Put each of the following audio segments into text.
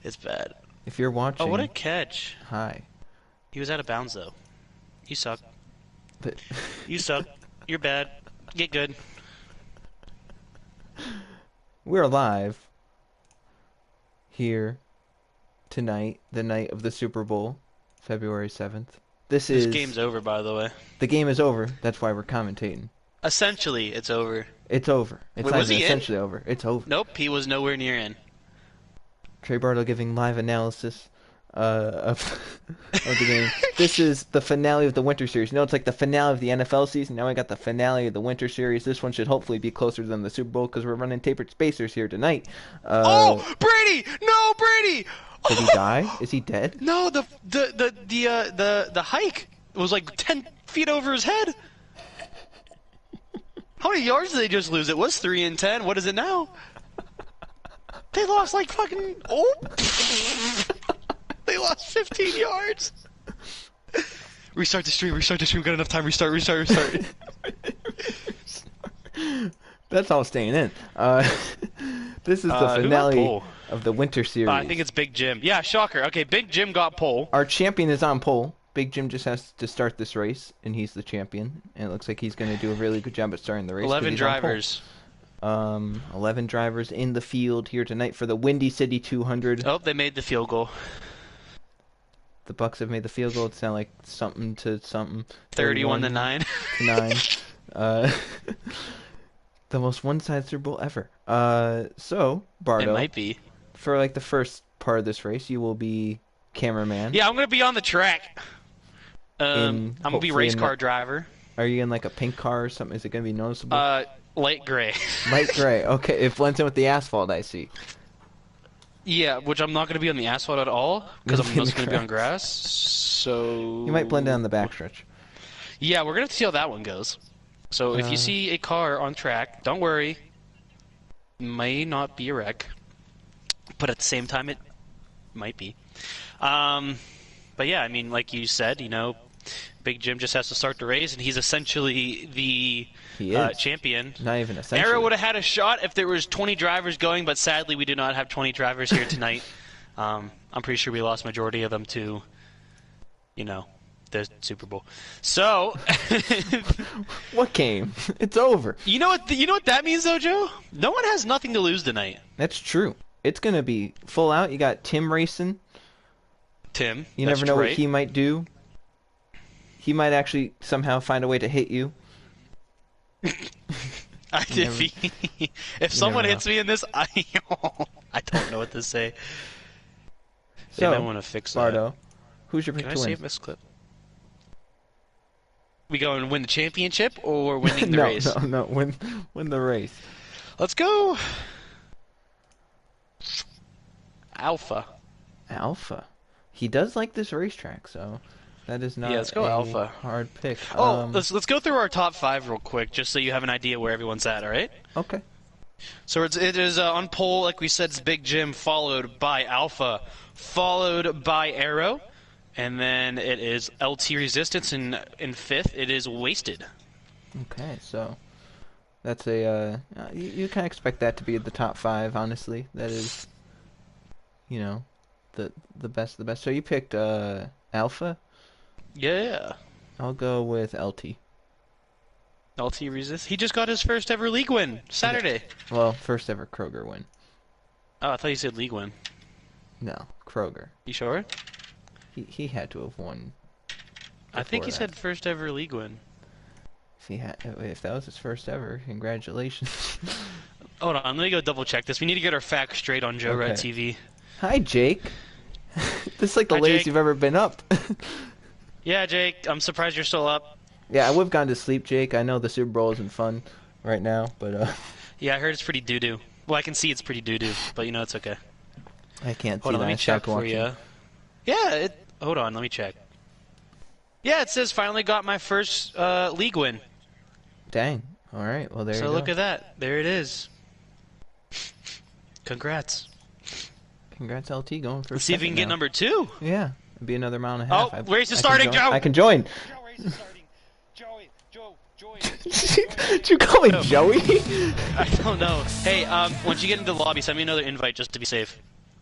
It's bad. If you're watching... Oh, what a catch. Hi. He was out of bounds, though. You suck. But... You suck. You're bad. Get good. We're live here tonight, the night of the Super Bowl, February 7th. This game's over, by the way. The game is over. That's why we're commentating. Essentially, it's over. It's over. It's Wait, not was even he essentially over. It's over. Nope, he was nowhere near in. Trey Bartle giving live analysis of the game. This is the finale of the Winter Series. You know, it's like the finale of the NFL season. Now we got the finale of the Winter Series. This one should hopefully be closer than the Super Bowl because we're running tapered spacers here tonight. Oh, Brady! No, Brady! Did he die? Is he dead? No, the hike was like 10 feet over his head. How many yards did they just lose? It was 3 and 10. What is it now? They lost like fucking... Oh! They lost 15 yards. Restart the stream. Restart the stream. Got enough time. Restart. That's all staying in. This is the finale of the Winter Series. I think it's Big Jim. Yeah, shocker. Okay, Big Jim got pole. Our champion is on pole. Big Jim just has to start this race, and he's the champion. And it looks like he's going to do a really good job at starting the race. 11 drivers. 11 drivers in the field here tonight for the Windy City 200. Oh, they made the field goal. The Bucks have made the field goal. It's now like something to something. 31 to 9. To 9. The most one-sided Super Bowl ever. So, Bardo. It might be. For like the first part of this race, you will be cameraman. Yeah, I'm going to be on the track. I'm going to be race car driver. Are you in like a pink car or something? Is it going to be noticeable? Light gray. Light gray. Okay, it blends in with the asphalt, I see. Yeah, which I'm not going to be on the asphalt at all, because I'm just going to be on grass, so... You might blend in on the backstretch. Yeah, we're going to have to see how that one goes. So if you see a car on track, don't worry. It may not be a wreck, but at the same time, it might be. But yeah, I mean, like you said, you know, Big Jim just has to start the race, and he's essentially the champion. Not even essentially. Arrow would have had a shot if there was 20 drivers going, but sadly we do not have 20 drivers here tonight. I'm pretty sure we lost majority of them to, you know, the Super Bowl. So, what game? It's over. You know what that means, though, Joe? No one has nothing to lose tonight. That's true. It's gonna be full out. You got Tim racing. Tim. You never know what he might do. He might actually somehow find a way to hit you. If someone hits me in this, I don't know what to say. So, I want to fix that. Bardo, who's your pick to win? Can I save this clip? We go and win the championship or winning the race? No, win the race. Let's go. Alpha. He does like this racetrack, so that is not let's go Alpha. Hard pick. Let's go through our top 5 real quick, just so you have an idea where everyone's at. All right? Okay. So it is on pole, like we said, it's Big Jim, followed by Alpha, followed by Arrow, and then it is LT Resistance, and in 5th it is Wasted. Okay, so that's a you can expect that to be the top 5. Honestly, that is, you know, the best of the best. So you picked Alpha. Yeah. I'll go with LT. LT Resist. He just got his first ever league win Saturday. Okay. Well, first ever Kroger win. Oh, I thought you said league win. No, Kroger. You sure? He had to have won. I think he said first ever league win. If that was his first ever, congratulations. Hold on, let me go double check this. We need to get our facts straight on Joe Red TV. Hi, Jake. This is like the latest you've ever been up. Yeah, Jake. I'm surprised you're still up. Yeah, I would have gone to sleep, Jake. I know the Super Bowl isn't fun right now, but yeah, I heard it's pretty doo-doo. Well, I can see it's pretty doo-doo, but you know it's okay. I can't see that. Hold on, let me check for you. Yeah, hold on, let me check. Yeah, it says finally got my first league win. Dang. All right, well, there you go. So look at that. There it is. Congrats. Congrats, LT, going for Let's see if we can get number 2. Yeah, it'd be another mile and a half. Oh, race is starting, Joe! I can join. Joe, race is starting. Joey. Did you call me Joey? I don't know. Hey, once you get into the lobby, send me another invite just to be safe.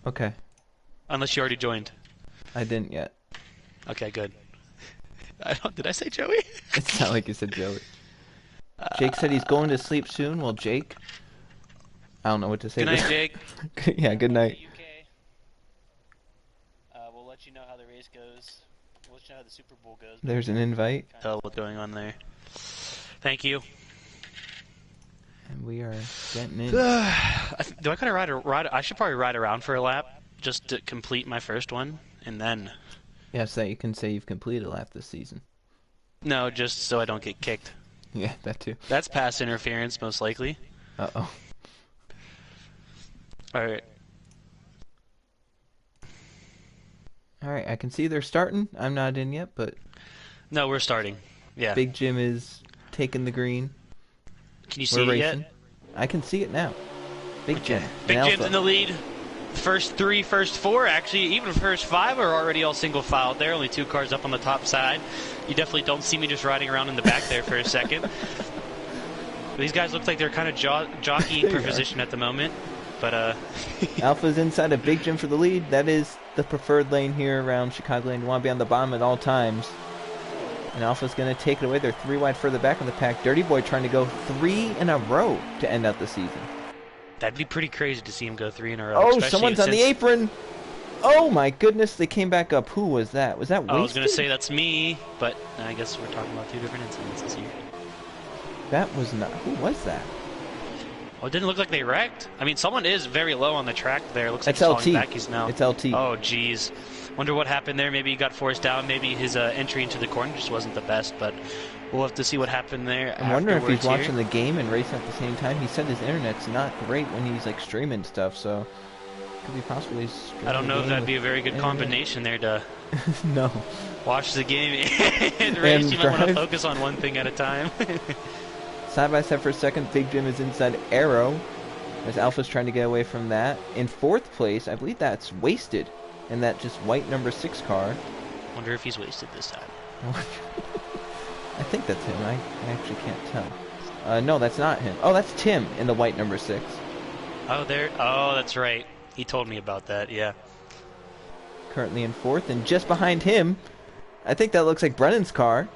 Okay. Unless you already joined. I didn't yet. Okay, good. Did I say Joey? It's not like you said Joey. Jake said he's going to sleep soon. Well, Jake, I don't know what to say. Good night, Jake. Yeah, good night. UK. We'll let you know how the race goes. We'll let you know how the Super Bowl goes. There's an invite. Tell what's going on there. Thank you. And we are getting in. Do I gotta ride? I should probably ride around for a lap just to complete my first one, and then. Yes, that you can say you've completed a lap this season. No, just so I don't get kicked. Yeah, that too. That's pass interference, most likely. Uh-oh. Alright. Alright, I can see they're starting. I'm not in yet, but... No, we're starting. Yeah. Big Jim is taking the green. Can you see We're it racing. yet? I can see it now. Big Jim. Big and Jim's Alpha. in the lead. First three, first four, actually, even first five are already all single filed there. Only 2 cars up on the top side. You definitely don't see me just riding around in the back there for a second. These guys look like they're kind of jockeying for position at the moment. But, Alpha's inside of Big Jim for the lead. That is the preferred lane here around Chicagoland. You want to be on the bottom at all times. And Alpha's going to take it away. They're 3 wide further back in the pack. Dirty Boy trying to go 3 in a row to end out the season. that'd be pretty crazy to see him go 3 in a row. Oh, especially someone's on the since- apron. Oh my goodness, they came back up. Who was that? Was that Wasted? I was going to say that's me, but I guess we're talking about 2 different incidences here. That was not. Who was that? Oh, it didn't look like they wrecked. I mean, someone is very low on the track there. Looks like It's he's LT. falling back. He's now. It's LT. Oh, jeez. Wonder what happened there. Maybe he got forced down. Maybe his entry into the corner just wasn't the best, but we'll have to see what happened there. I'm wondering if he's afterwards watching the game and racing at the same time. He said his internet's not great when he's like streaming stuff, so could be possibly. I don't know if that'd be a very good internet. combination there to No. watch the game and race. And You might want to drive. focus on one thing at a time. Side by side for a second, Big Jim is inside Arrow. As Alpha's trying to get away from that. In 4th place, I believe that's Wasted. In that just white number 6 car. Wonder if he's wasted this time. I think that's him. I actually can't tell. No, that's not him. Oh, that's Tim in the white number 6. Oh, there. Oh, that's right. He told me about that. Yeah. Currently in 4th, and just behind him, I think that looks like Brennan's car.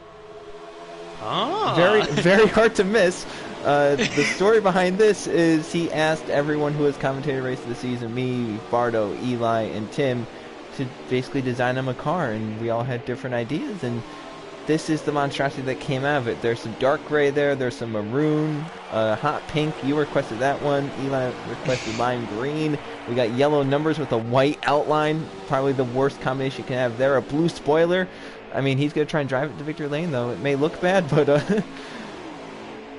Oh. Very, very hard to miss. The story behind this is he asked everyone who has commentated race of the season, me, Bardo, Eli, and Tim, to basically design him a car, and we all had different ideas, and this is the monstrosity that came out of it. There's some dark gray there, there's some maroon, hot pink, you requested that one, Eli requested lime green, we got yellow numbers with a white outline, probably the worst combination you can have there, a blue spoiler. I mean, he's going to try and drive it to victory lane, though. It may look bad, but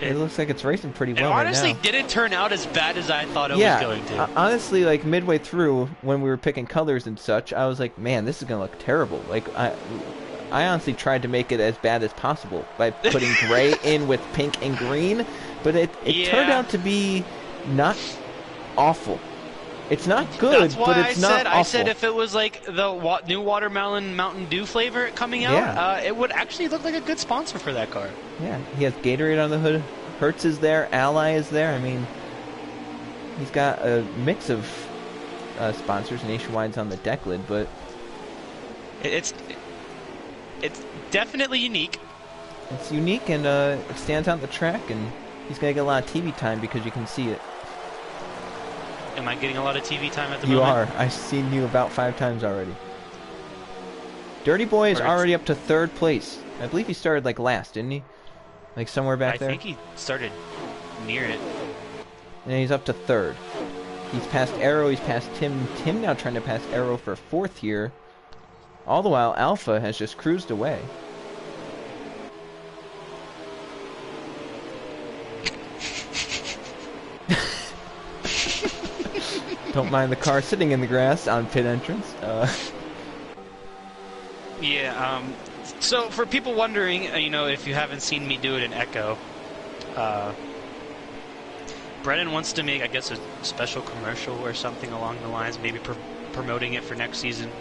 it looks like it's racing pretty well right now. It honestly didn't turn out as bad as I thought it Yeah, was going to. honestly, like midway through, when we were picking colors and such, I was like, man, this is going to look terrible. Like, I honestly tried to make it as bad as possible by putting gray in with pink and green, but it turned out to be not awful. It's not good, That's why but it's not awful. I said if it was like the new watermelon Mountain Dew flavor coming out, Yeah. it would actually look like a good sponsor for that car. Yeah, he has Gatorade on the hood. Hertz is there. Ally is there. I mean, he's got a mix of sponsors. Nationwide's on the deck lid, but It's definitely unique. it's unique and it stands out on the track, and he's going to get a lot of TV time because you can see it. Am I getting a lot of TV time at the You moment? are. I've seen you about 5 times already. Dirty Boy is Or already up to 3rd place. I believe he started like last, didn't he? Like somewhere back there? I think he started near it. And he's up to 3rd. He's past Arrow, he's past Tim. Tim now trying to pass Arrow for 4th here. All the while, Alpha has just cruised away. Don't mind the car sitting in the grass on pit entrance. Yeah, so for people wondering, you know, if you haven't seen me do it in Echo, Brennan wants to make, I guess, a special commercial or something along the lines, maybe promoting it for next season.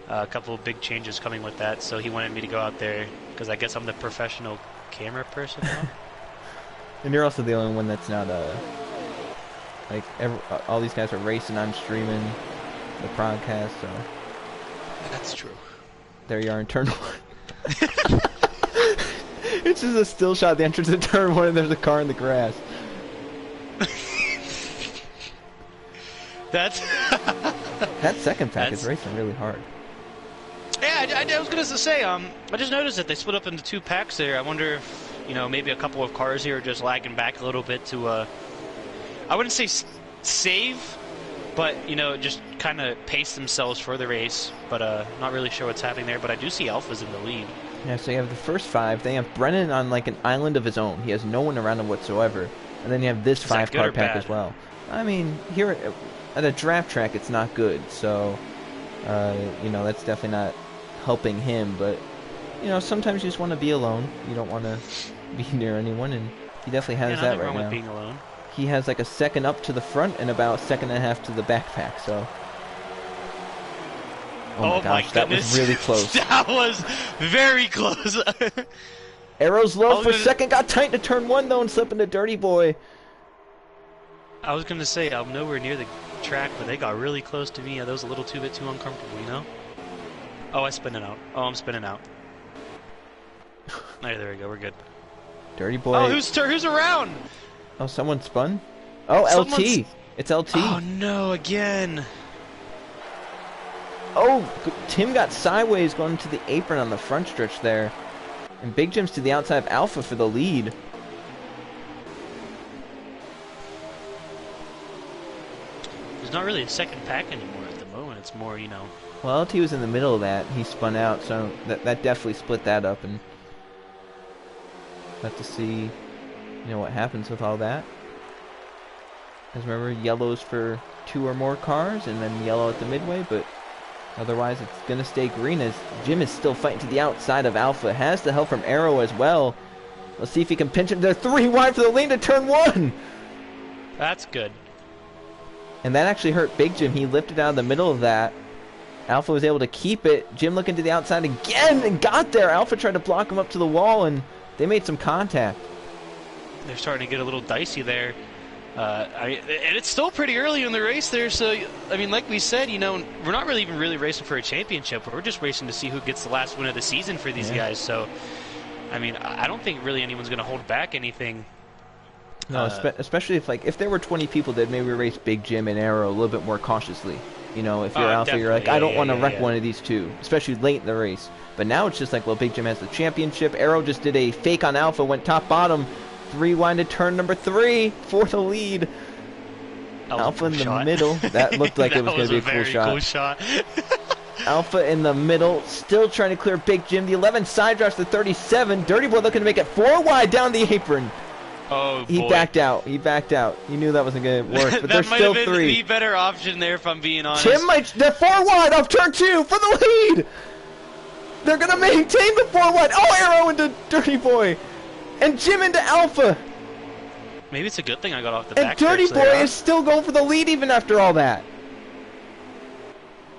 A couple of big changes coming with that, so he wanted me to go out there, because I guess I'm the professional camera person now. And you're also the only one that's not, like, all these guys are racing, I'm streaming. the podcast, so That's true. there you are in turn 1. It's just a still shot at the entrance of turn 1 and there's a car in the grass. That's That second pack is racing really hard. yeah. I was gonna say I just noticed that they split up into 2 packs there. I wonder if maybe a couple of cars here are just lagging back a little bit to I wouldn't say save, but just kind of pace themselves for the race. But not really sure what's happening there. But I do see Alpha's in the lead. Yeah, so you have the first 5. They have Brennan on like an island of his own. He has no one around him whatsoever. And then you have this 5-car pack as well. I mean, here at a draft track, it's not good. So, that's definitely not helping him. But, sometimes you just want to be alone. You don't want to be near anyone. And he definitely has that right wrong now. with being alone. He has like a second up to the front and about a second and a half to the backpack. So. Oh my gosh, that was really close. That was very close. Arrows low for second, got tight to turn 1 though and slip into Dirty Boy. I was going to say, I'm nowhere near the track, but they got really close to me. Yeah, that was a little bit too uncomfortable, Oh, I spin it out. Oh, I'm spinning out. There we go, we're good. Dirty Boy. Oh, who's around? Oh, someone spun? Oh, LT. It's LT. Oh, no, again. Oh, Tim got sideways going to the apron on the front stretch there. And Big Jim's to the outside of Alpha for the lead. There's not really a second pack anymore at the moment. It's more, Well, LT was in the middle of that. He spun out, so that definitely split that up. And have to see, what happens with all that. Because remember, yellow's for 2 or more cars, and then yellow at the midway, but otherwise it's going to stay green as Jim is still fighting to the outside of Alpha. Has the help from Arrow as well. Let's see if he can pinch him. They're 3 wide for the lead to turn 1. That's good. And that actually hurt Big Jim. He lifted out of the middle of that. Alpha was able to keep it. Jim looking to the outside again and got there. Alpha tried to block him up to the wall, and they made some contact. They're starting to get a little dicey there. And it's still pretty early in the race there, so, like we said, we're not really even racing for a championship. We're just racing to see who gets the last win of the season for these guys. So, I don't think really anyone's going to hold back anything. No, especially if there were 20 people, they'd maybe race Big Jim and Arrow a little bit more cautiously. If you're Alpha, you're like, I don't want to wreck one of these 2, especially late in the race. But now it's just like, well, Big Jim has the championship. Arrow just did a fake on Alpha, went top-bottom. 3 wide to turn number 3 for the lead. Alpha in the middle. That looked like it was going to be a cool shot. Alpha in the middle, still trying to clear Big Jim. The 11 side drops to 37. Dirty Boy looking to make it 4 wide down the apron. Oh, boy. He backed out. He knew that wasn't going to work, but there's still 3. That might have been the better option there, if I'm being honest. They're 4 wide off turn 2 for the lead. They're going to maintain the 4 wide. Oh, Arrow into Dirty Boy. And Jim into Alpha. Maybe it's a good thing I got off the back. And Dirty Boy is still going for the lead even after all that.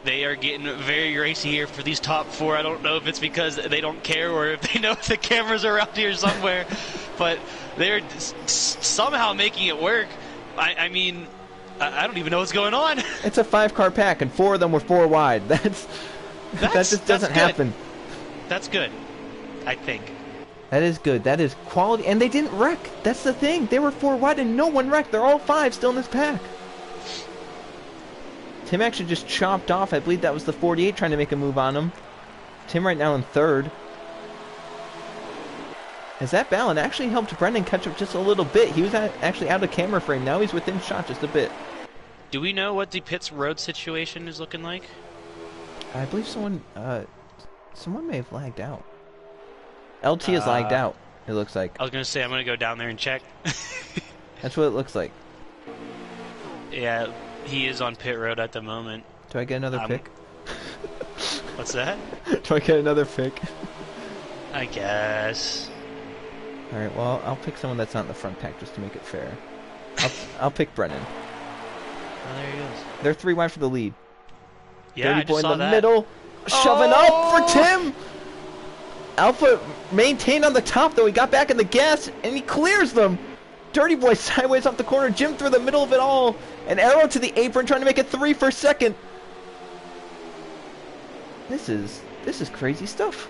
They are getting very racy here for these top 4. I don't know if it's because they don't care or if they know the cameras are out here somewhere. But they're somehow making it work. I don't even know what's going on. It's a 5-car pack, and 4 of them were 4 wide. That just doesn't happen. That's good, I think. That is good. That is quality. And they didn't wreck. That's the thing. They were 4 wide, and no one wrecked. They're all 5 still in this pack. Tim actually just chopped off. I believe that was the 48 trying to make a move on him. Tim right now in 3rd. As that Ballon actually helped Brendan catch up just a little bit. He was actually out of camera frame. Now he's within shot just a bit. Do we know what the pits road situation is looking like? I believe someone may have lagged out. LT has lagged out, it looks like. I was going to say, I'm going to go down there and check. That's what it looks like. Yeah, he is on pit road at the moment. Do I get another pick? What's that? Do I get another pick? I guess. Alright, well, I'll pick someone that's not in the front pack just to make it fair. I'll pick Brennan. Oh, there he goes. They're 3 wide for the lead. Yeah, Dirty I Boy just in saw the that. middle. Shoving up for Tim. Alpha maintained on the top, though. He got back in the gas, and he clears them. Dirty Boy sideways off the corner. Jim through the middle of it all. And Arrow to the apron, trying to make it 3 for second. This is crazy stuff.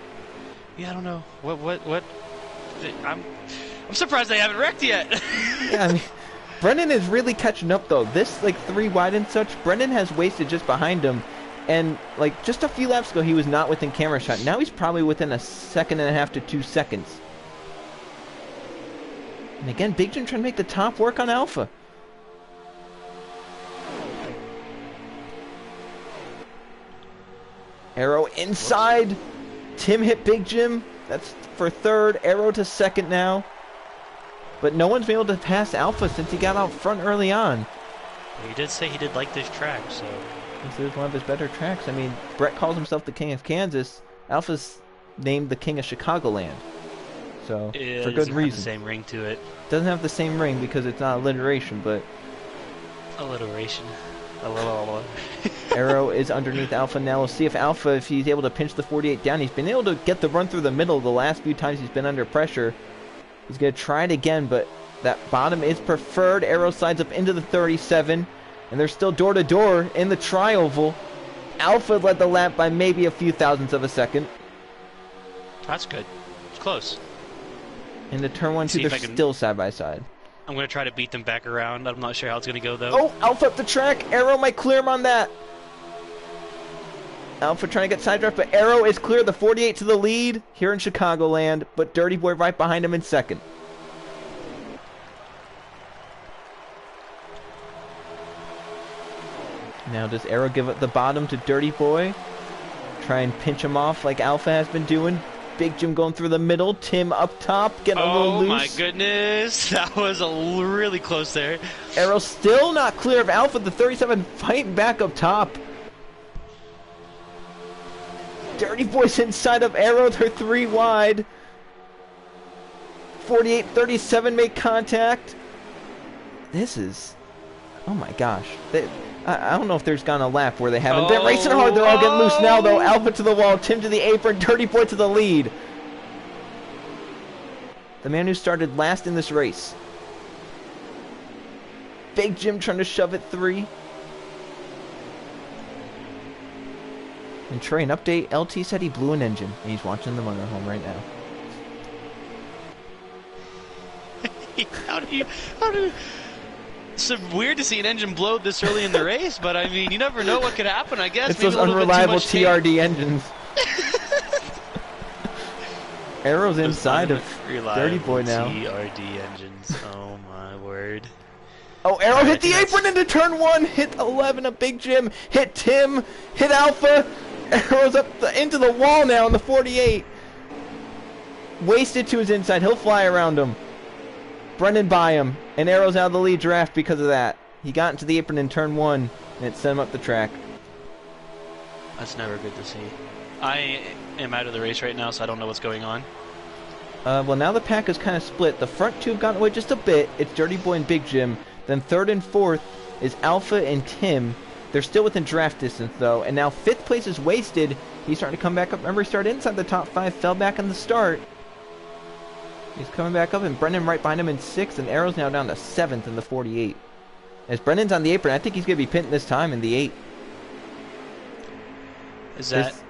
Yeah, I don't know. What? I'm surprised they haven't wrecked yet. Yeah, I mean, Brennan is really catching up though. This like 3 wide and such, Brennan has wasted just behind him, and like just a few laps ago he was not within camera shot. Now he's probably within 1.5 to 2 seconds. And again, Big Jim trying to make the top work on Alpha. Arrow inside. Tim hit Big Jim. That's for third. Arrow to second now. But no one's been able to pass Alpha since he got out front early on. He did say he did like this track, so... This is one of his better tracks. I mean, Brett calls himself the King of Kansas. Alpha's named the King of Chicagoland. So, yeah, for good reason. Have the same ring to it. Doesn't have the same ring because it's not alliteration, but... Alliteration. A little... Arrow is underneath Alpha now. We'll see if Alpha, if he's able to pinch the 48 down. He's been able to get the run through the middle the last few times he's been under pressure. He's going to try it again, but that bottom is preferred. Arrow slides up into the 37, and they're still door-to-door in the tri-oval. Alpha led the lap by maybe a few thousandths of a second. That's good. It's close. In the turn 1, 2, they're still side-by-side. I'm going to try to beat them back around. I'm not sure how it's going to go, though. Oh, Alpha up the track. Arrow might clear him on that. Alpha trying to get side draft, but Arrow is clear. The 48 to the lead here in Chicagoland, but Dirty Boy right behind him in second. Now does Arrow give up the bottom to Dirty Boy? Try and pinch him off like Alpha has been doing. Big Jim going through the middle. Tim up top, getting a little loose. Oh my goodness, that was really close there. Arrow still not clear of Alpha. The 37 fighting back up top. Dirty Boy's inside of Arrow. They're 3 wide. 48, 37 make contact. This is... Oh my gosh. I don't know if there's gone a lap where they haven't been racing hard. They're all getting loose now, though. Alpha to the wall, Tim to the apron, Dirty Boy to the lead. The man who started last in this race. Big Jim trying to shove it 3. And Trey, an update. LT said he blew an engine, and he's watching the motorhome right now. How do you... It's weird to see an engine blow this early in the race, but I mean, you never know what could happen, I guess. It's maybe those unreliable TRD engines. Arrow's inside of Dirty Boy now. TRD engines, oh my word. Oh, Arrow hit the apron into turn 1, hit 11 of Big Jim, hit Tim, hit Alpha. Arrow's up into the wall now in the 48. Wasted to his inside, he'll fly around him. Brendan by him, and Arrow's out of the lead draft because of that. He got into the apron in turn 1, and it sent him up the track. That's never good to see. I am out of the race right now, so I don't know what's going on. Well, now the pack is kind of split. The front 2 have gotten away just a bit. It's Dirty Boy and Big Jim. Then 3rd and 4th is Alpha and Tim. They're still within draft distance, though. And now 5th place is Wasted. He's starting to come back up. Remember, he started inside the top 5, fell back in the start. He's coming back up, and Brendan right behind him in 6th, and Arrow's now down to 7th in the 48. As Brendan's on the apron, I think he's going to be pinning this time in the 8. Is that...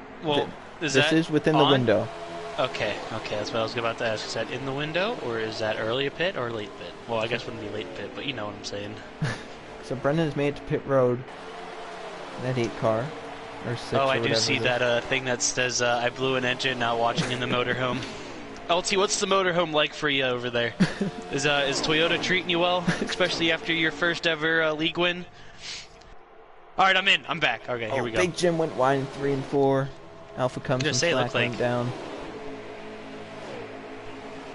This is within the window. Okay, that's what I was about to ask. Is that in the window, or is that early pit or late pit? Well, I guess it wouldn't be late pit, but you know what I'm saying. So Brendan has made it to pit road. That 8 car. Or 6 oh, or I do see it that thing that says, I blew an engine, now watching in the motorhome. LT, what's the motorhome like for you over there? Is Toyota treating you well, especially after your first ever league win? All right, I'm in. I'm back. Okay, here we go. Big Jim went wide in 3 and 4. Alpha comes from slack, went down.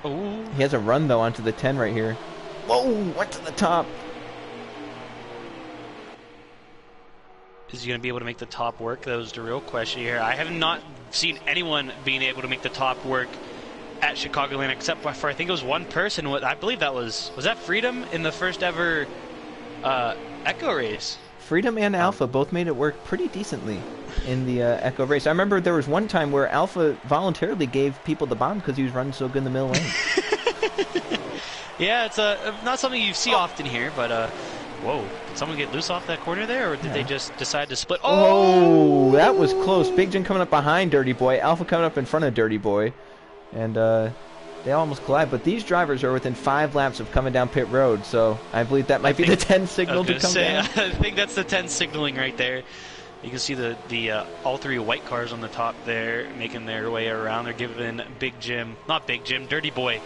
Ooh. He has a run though onto the 10 right here. Whoa! Went to the top. Is he going to be able to make the top work? That was the real question here. I have not seen anyone being able to make the top work at Chicagoland, except for I think it was one person. I believe that was that Freedom in the first ever Echo race. Freedom and Alpha both made it work pretty decently in the Echo race. I remember there was one time where Alpha voluntarily gave people the bottom because he was running so good in the middle lane. Yeah, it's not something you see often here, but Whoa, did someone get loose off that corner there, or did they just decide to split? Oh, that was close. Big Jim coming up behind Dirty Boy. Alpha coming up in front of Dirty Boy. And they almost collide. But these drivers are within 5 laps of coming down pit road. So I believe that might be the 10 signal to come down. I think that's the 10 signaling right there. You can see the all 3 white cars on the top there making their way around. They're giving Big Jim, not Big Jim, Dirty Boy,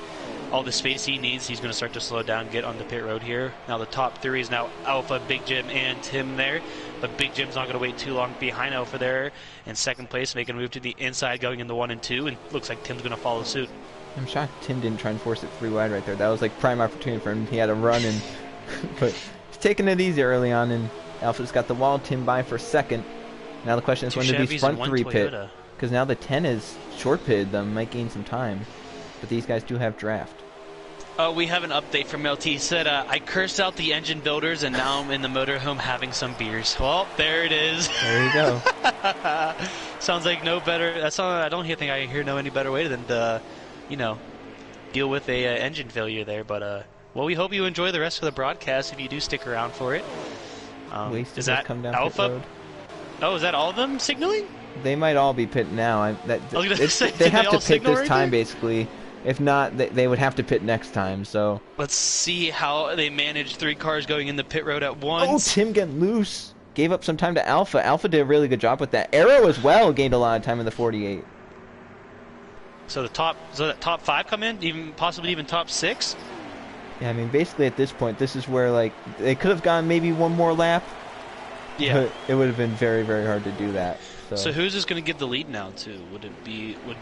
all the space he needs. He's going to start to slow down, get on the pit road here. Now the top 3 is now Alpha, Big Jim, and Tim there. But Big Jim's not going to wait too long behind Alpha there. In second place, making a move to the inside, going into 1 and 2. And looks like Tim's going to follow suit. I'm shocked Tim didn't try and force it 3 wide right there. That was like prime opportunity for him. He had to run, and but he's taking it easy early on. And Alpha's got the wall. Tim by for second. Now the question is when do these front 3 pit? Because now the 10 is short pitted. Them might gain some time. But these guys do have draft. We have an update from LT. He said, I cursed out the engine builders, and now I'm in the motorhome having some beers. Well, there it is. There you go. Sounds like no better. I don't think I hear any better way than to, deal with a engine failure there. But well, we hope you enjoy the rest of the broadcast if you do stick around for it. Is that come down Alpha? Oh, is that all of them signaling? They might all be pit now. I was gonna say, they have to pit this right time, basically. If not, they would have to pit next time. So let's see how they manage 3 cars going in the pit road at once. Oh, Tim getting loose. Gave up some time to Alpha. Alpha did a really good job with that. Arrow as well gained a lot of time in the 48. So the top 5 come in, possibly even top 6. Yeah, I mean, basically at this point, this is where like they could have gone maybe one more lap. Yeah, but it would have been very, very hard to do that. So who's this going to give the lead now to? Would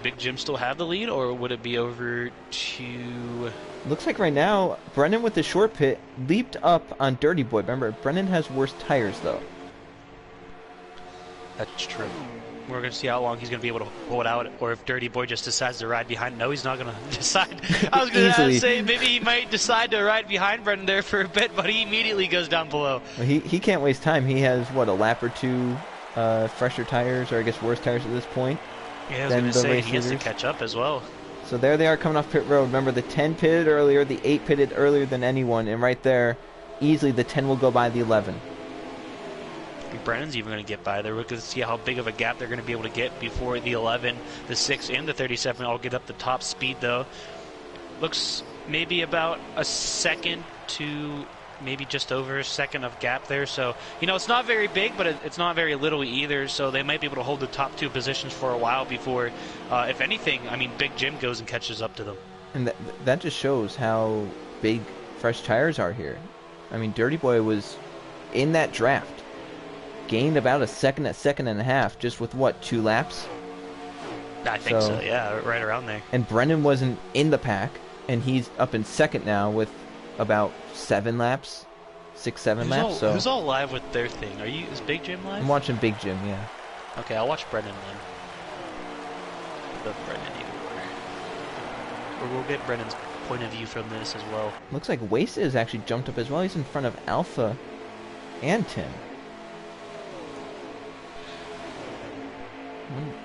Big Jim still have the lead, or would it be over to? Looks like right now Brennan with the short pit leaped up on Dirty Boy. Remember, Brennan has worse tires though. That's true. We're going to see how long he's going to be able to hold out, or if Dirty Boy just decides to ride behind. No, he's not going to decide. I was going to say maybe he might decide to ride behind Brennan there for a bit, but he immediately goes down below. Well, he can't waste time. He has, what, a lap or 2 fresher tires, or I guess worse tires at this point. Yeah, I was going to say he has to catch up as well. So there they are coming off pit road. Remember, the 10 pitted earlier, the 8 pitted earlier than anyone, and right there, easily the 10 will go by the 11. Brennan's even going to get by there. We're going to see how big of a gap they're going to be able to get before the 11, the 6, and the 37 all get up the top speed, though. Looks maybe about a second to maybe just over a second of gap there. So, it's not very big, but it's not very little either. So they might be able to hold the top 2 positions for a while before, if anything, Big Jim goes and catches up to them. And that just shows how big fresh tires are here. Dirty Boy was in that draft. Gained about a second and a half just with, what, 2 laps? I think so, yeah, right around there. And Brennan wasn't in the pack, and he's up in second now with about 7 laps, 6, 7 laps. So who's all live with their thing? Is Big Jim live? I'm watching Big Jim, yeah. Okay, I'll watch Brennan then. Love Brennan even more. Or we'll get Brennan's point of view from this as well. Looks like Wasted has actually jumped up as well. He's in front of Alpha and Tim.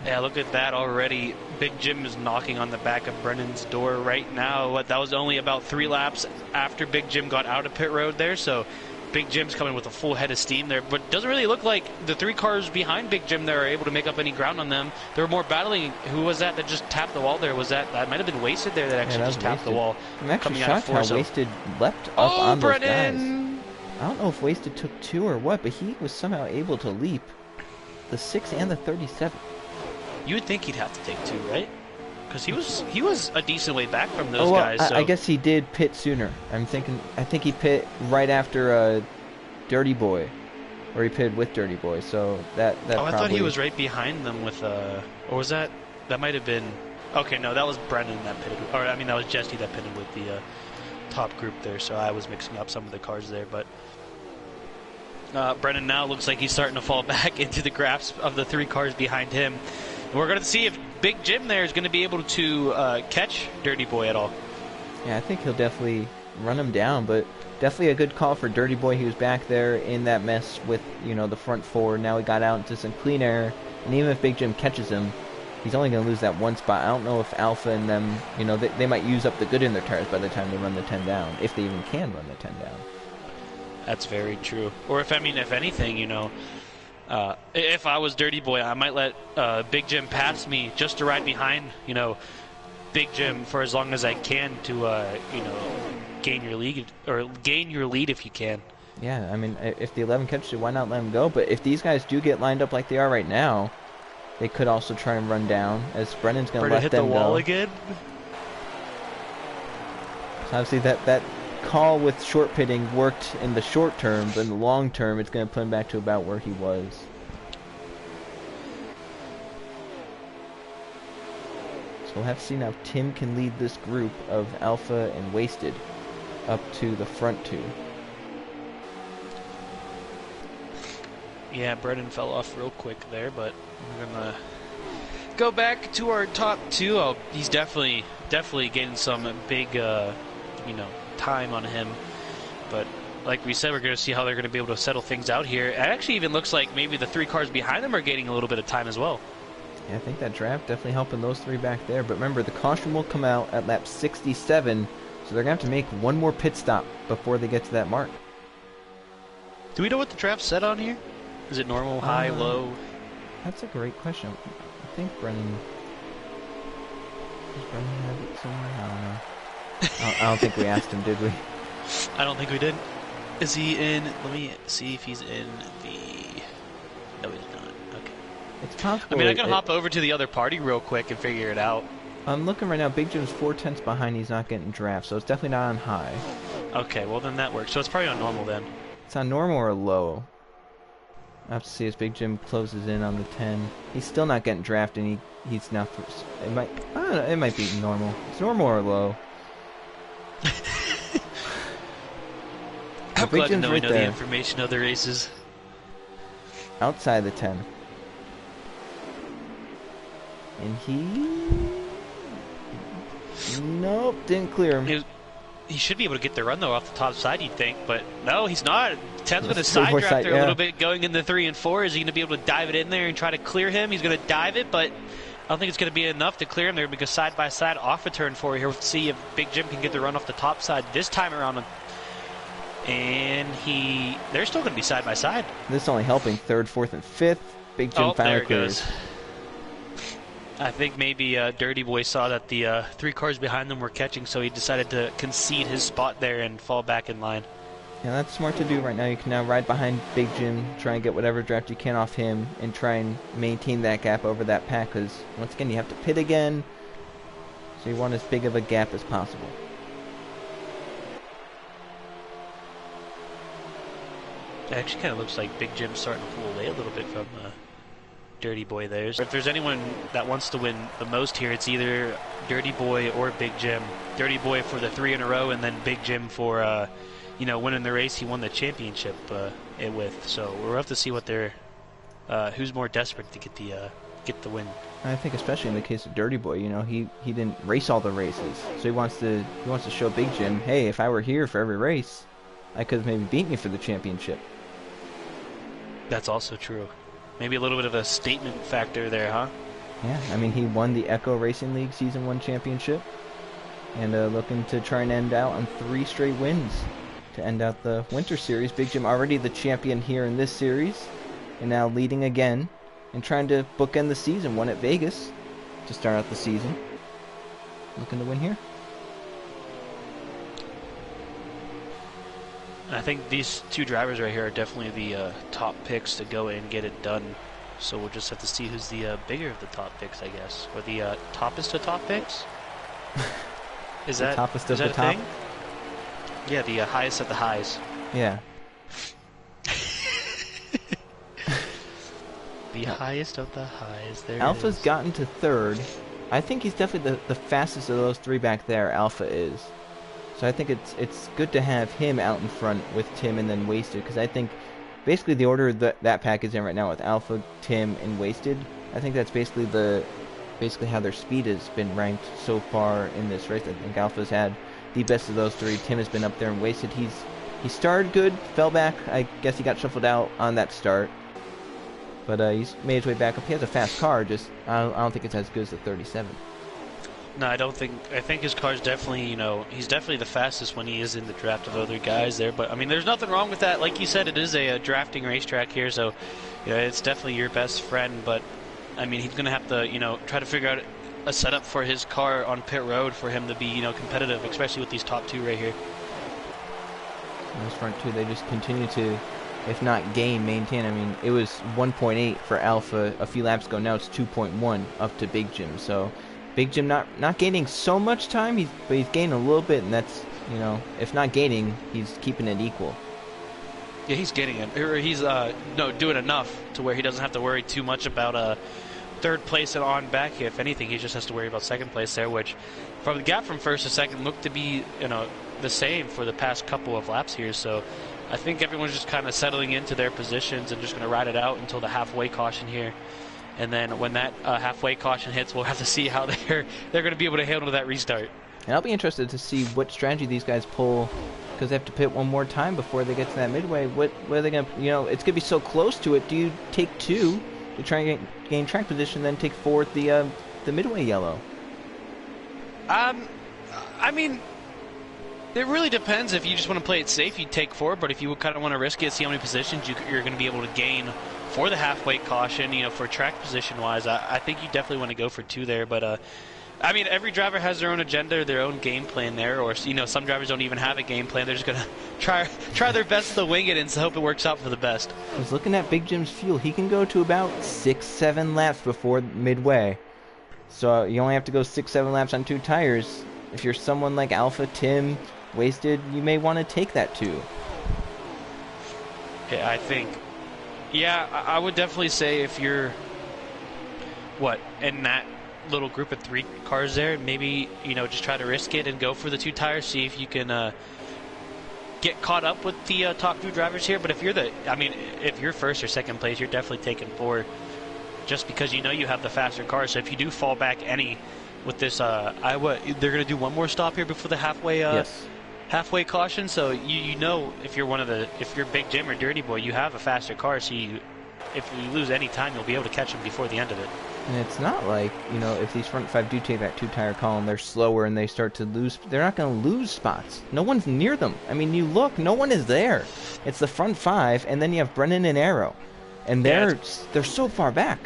Yeah, look at that already. Big Jim is knocking on the back of Brennan's door right now. That was only about 3 laps after Big Jim got out of pit road there, so Big Jim's coming with a full head of steam there. But it doesn't really look like the 3 cars behind Big Jim there are able to make up any ground on them. They were more battling. Who was that just tapped the wall there? That might have been Wasted there that actually just tapped the wall. I'm actually shocked how Wasted leapt up on Brennan! those guys. I don't know if Wasted took 2 or what, but he was somehow able to leap the 6 and the 37. You would think he'd have to take 2, right? Because he was a decent way back from those guys. So. I guess he did pit sooner. I think he pit right after Dirty Boy, or he pitted with Dirty Boy. So that I thought he was right behind them with or was that might have been? Okay, no, that was Brendan that pitted, or that was Jesse that pitted with the top group there. So I was mixing up some of the cars there, but. Brennan now looks like he's starting to fall back into the grasp of the 3 cars behind him. We're going to see if Big Jim there is going to be able to catch Dirty Boy at all. Yeah, I think he'll definitely run him down, but definitely a good call for Dirty Boy. He was back there in that mess with, the front 4. Now he got out into some clean air, and even if Big Jim catches him, he's only going to lose that 1 spot. I don't know if Alpha and them, they might use up the good in their tires by the time they run the 10 down, if they even can run the 10 down. That's very true. Or if anything, if I was Dirty Boy, I might let Big Jim pass me just to ride behind, Big Jim for as long as I can to, gain your lead if you can. Yeah, I mean, if the 11 catches it, why not let him go? But if these guys do get lined up like they are right now, they could also try and run down, as Brennan's going to let them go. Hit the wall again? So obviously that call with short pitting worked in the short term, but in the long term, it's going to put him back to about where he was. So we'll have to see now if Tim can lead this group of Alpha and Wasted up to the front two. Yeah, Brennan fell off real quick there, but we're gonna go back to our top two. Oh, he's definitely getting some big, time on him. But like we said, we're gonna see how they're gonna be able to settle things out here. It actually even looks like maybe the 3 cars behind them are getting a little bit of time as well. Yeah, I think that draft definitely helping those 3 back there. But remember, the caution will come out at lap 67, so they're gonna have to make one more pit stop before they get to that mark. Do we know what the draft set on here? Is it normal, high, low? That's a great question. I think Brennan... Does Brennan have it somewhere? I don't know. I don't think we asked him, did we? I don't think we did. Is he in... Let me see if he's in the... No, he's not. Okay. It's possible. I mean, I can hop over to the other party real quick and figure it out. I'm looking right now. Big Jim's 4/10 behind. He's not getting draft, so it's definitely not on high. Okay, well then that works. So it's probably on normal then. It's on normal or low. I have to see as Big Jim closes in on the 10. He's still not getting drafted. And he's now first. I don't know. It might be normal. It's normal or low. I'm Big glad to Jim's know we right know there. the information of the races. Outside the 10. And nope, didn't clear him. He should be able to get the run, though, off the top side, you'd think. But no, he's not. 10's going to It's side more draft side, there a yeah. little bit, going into 3 and 4. Is he going to be able to dive it in there and try to clear him? He's going to dive it, but I don't think it's going to be enough to clear him. They're going to go side by side off a turn 4 here. We'll see if Big Jim can get the run off the top side this time around. And they're still going to be side by side. This is only helping 3rd, 4th, and 5th. Big Jim finally there it clears. goes. I think maybe Dirty Boy saw that the 3 cars behind them were catching, so he decided to concede his spot there and fall back in line. Yeah, that's smart to do right now. You can now ride behind Big Jim, try and get whatever draft you can off him, and try and maintain that gap over that pack, because once again, you have to pit again, so you want as big of a gap as possible. It actually kind of looks like Big Jim's starting to pull away a little bit from Dirty Boy there. If there's anyone that wants to win the most here, it's either Dirty Boy or Big Jim. Dirty Boy for the 3 in a row, and then Big Jim for winning the race he won the championship with. So we'll have to see what they're who's more desperate to get the win. I think especially in the case of Dirty Boy, he didn't race all the races, so he wants to show Big Jim, hey, if I were here for every race, I could have maybe beaten you for the championship. That's also true. Maybe a little bit of a statement factor there, huh? Yeah, I mean, he won the Echo Racing League Season 1 championship, and looking to try and end out on 3 straight wins to end out the Winter Series. Big Jim already the champion here in this series, and now leading again, and trying to bookend the season. Won at Vegas to start out the season. Looking to win here. I think these 2 drivers right here are definitely the top picks to go in and get it done. So we'll just have to see who's the bigger of the top picks, I guess. Or the toppest of top picks? Is The that toppest is of that the a top? thing? Yeah, the highest of the highs. Yeah. The highest of the highs. There Alpha's it is. gotten to 3rd. I think he's definitely the fastest of those 3 back there. Alpha is. So I think it's good to have him out in front with Tim and then Wasted, because I think basically the order that pack is in right now with Alpha, Tim, and Wasted, I think that's basically how their speed has been ranked so far in this race. I think Alpha's had the best of those 3. Tim has been up there, and Wasted, he started good, fell back. I guess he got shuffled out on that start, but he's made his way back up. He has a fast car, just I don't think it's as good as the 37. No, I don't think. I think his car's definitely, he's definitely the fastest when he is in the draft of other guys there. But I mean, there's nothing wrong with that. Like you said, it is a drafting racetrack here, so it's definitely your best friend. But I mean, he's gonna have to, try to figure out a setup for his car on pit road for him to be, competitive, especially with these top two right here. In this front two, they just continue to, if not gain, maintain. I mean, it was 1.8 for Alpha a few laps ago. Now it's 2.1 up to Big Jim. So. Big Jim not gaining so much time, but he's gaining a little bit, and that's, if not gaining, he's keeping it equal. Yeah, he's getting it. Or he's doing enough to where he doesn't have to worry too much about third place and on back. If anything, he just has to worry about second place there, which from the gap from first to second looked to be the same for the past couple of laps here. So I think everyone's just kind of settling into their positions and just going to ride it out until the halfway caution here. And then when that halfway caution hits, we'll have to see how they're going to be able to handle that restart. And I'll be interested to see what strategy these guys pull, because they have to pit one more time before they get to that midway. What are they going to, it's going to be so close to it. Do you take 2 to try and gain track position, then take 4 at the midway yellow? I mean, it really depends. If you just want to play it safe, you take 4. But if you kind of want to risk it, see how many positions you're going to be able to gain for the halfway caution, for track position-wise, I think you definitely want to go for 2 there. But, I mean, every driver has their own agenda, their own game plan there. Or, some drivers don't even have a game plan. They're just going to try their best to wing it and hope it works out for the best. I was looking at Big Jim's fuel. He can go to about 6-7 laps before midway. So you only have to go 6-7 laps on 2 tires. If you're someone like Alpha, Tim, Wasted, you may want to take that 2. Yeah, I think... Yeah, I would definitely say if you're, in that little group of 3 cars there, maybe, just try to risk it and go for the 2 tires, see if you can get caught up with the top 2 drivers here. But if you're if you're first or second place, you're definitely taking 4 just because you have the faster car. So if you do fall back any with this, they're going to do one more stop here before the halfway yes. Halfway caution, so if you're Big Jim or Dirty Boy, you have a faster car, so if you lose any time, you'll be able to catch them before the end of it. And it's not like, if these front 5 do take that 2-tire column, they're slower and they start to lose. They're not going to lose spots. No one's near them. I mean, you look, no one is there. It's the front 5, and then you have Brennan and Arrow, and they're so far back.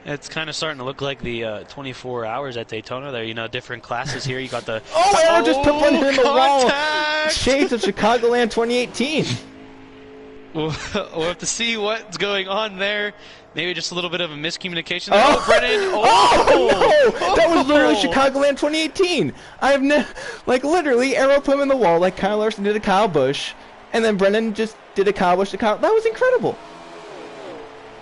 It's kind of starting to look like the 24 hours at Daytona. There, different classes here. You got the Arrow just put one in the wall. Contact! Shades of Chicagoland 2018. We'll have to see what's going on there. Maybe just a little bit of a miscommunication. Oh, Brennan! No! That was literally Chicagoland 2018. Literally, Arrow put him in the wall like Kyle Larson did to Kyle Busch, and then Brennan just did a Kyle Busch to Kyle. That was incredible.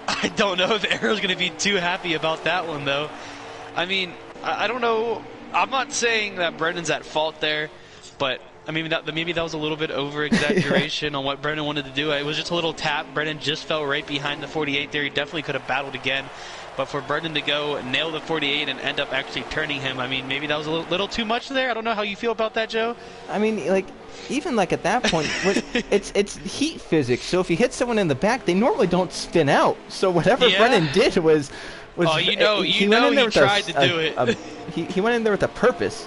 I don't know if Arrow's going to be too happy about that one, though. I mean, I don't know. I'm not saying that Brennan's at fault there, but I mean, maybe that was a little bit over-exaggeration on what Brennan wanted to do. It was just a little tap. Brennan just fell right behind the 48 there. He definitely could have battled again. But for Brennan to go and nail the 48 and end up actually turning him, I mean, maybe that was a little too much there. I don't know how you feel about that, Joe. I mean, even at that point, it's heat physics. So if you hit someone in the back, they normally don't spin out. So whatever Brennan did was he tried to do it. He went in there with a purpose.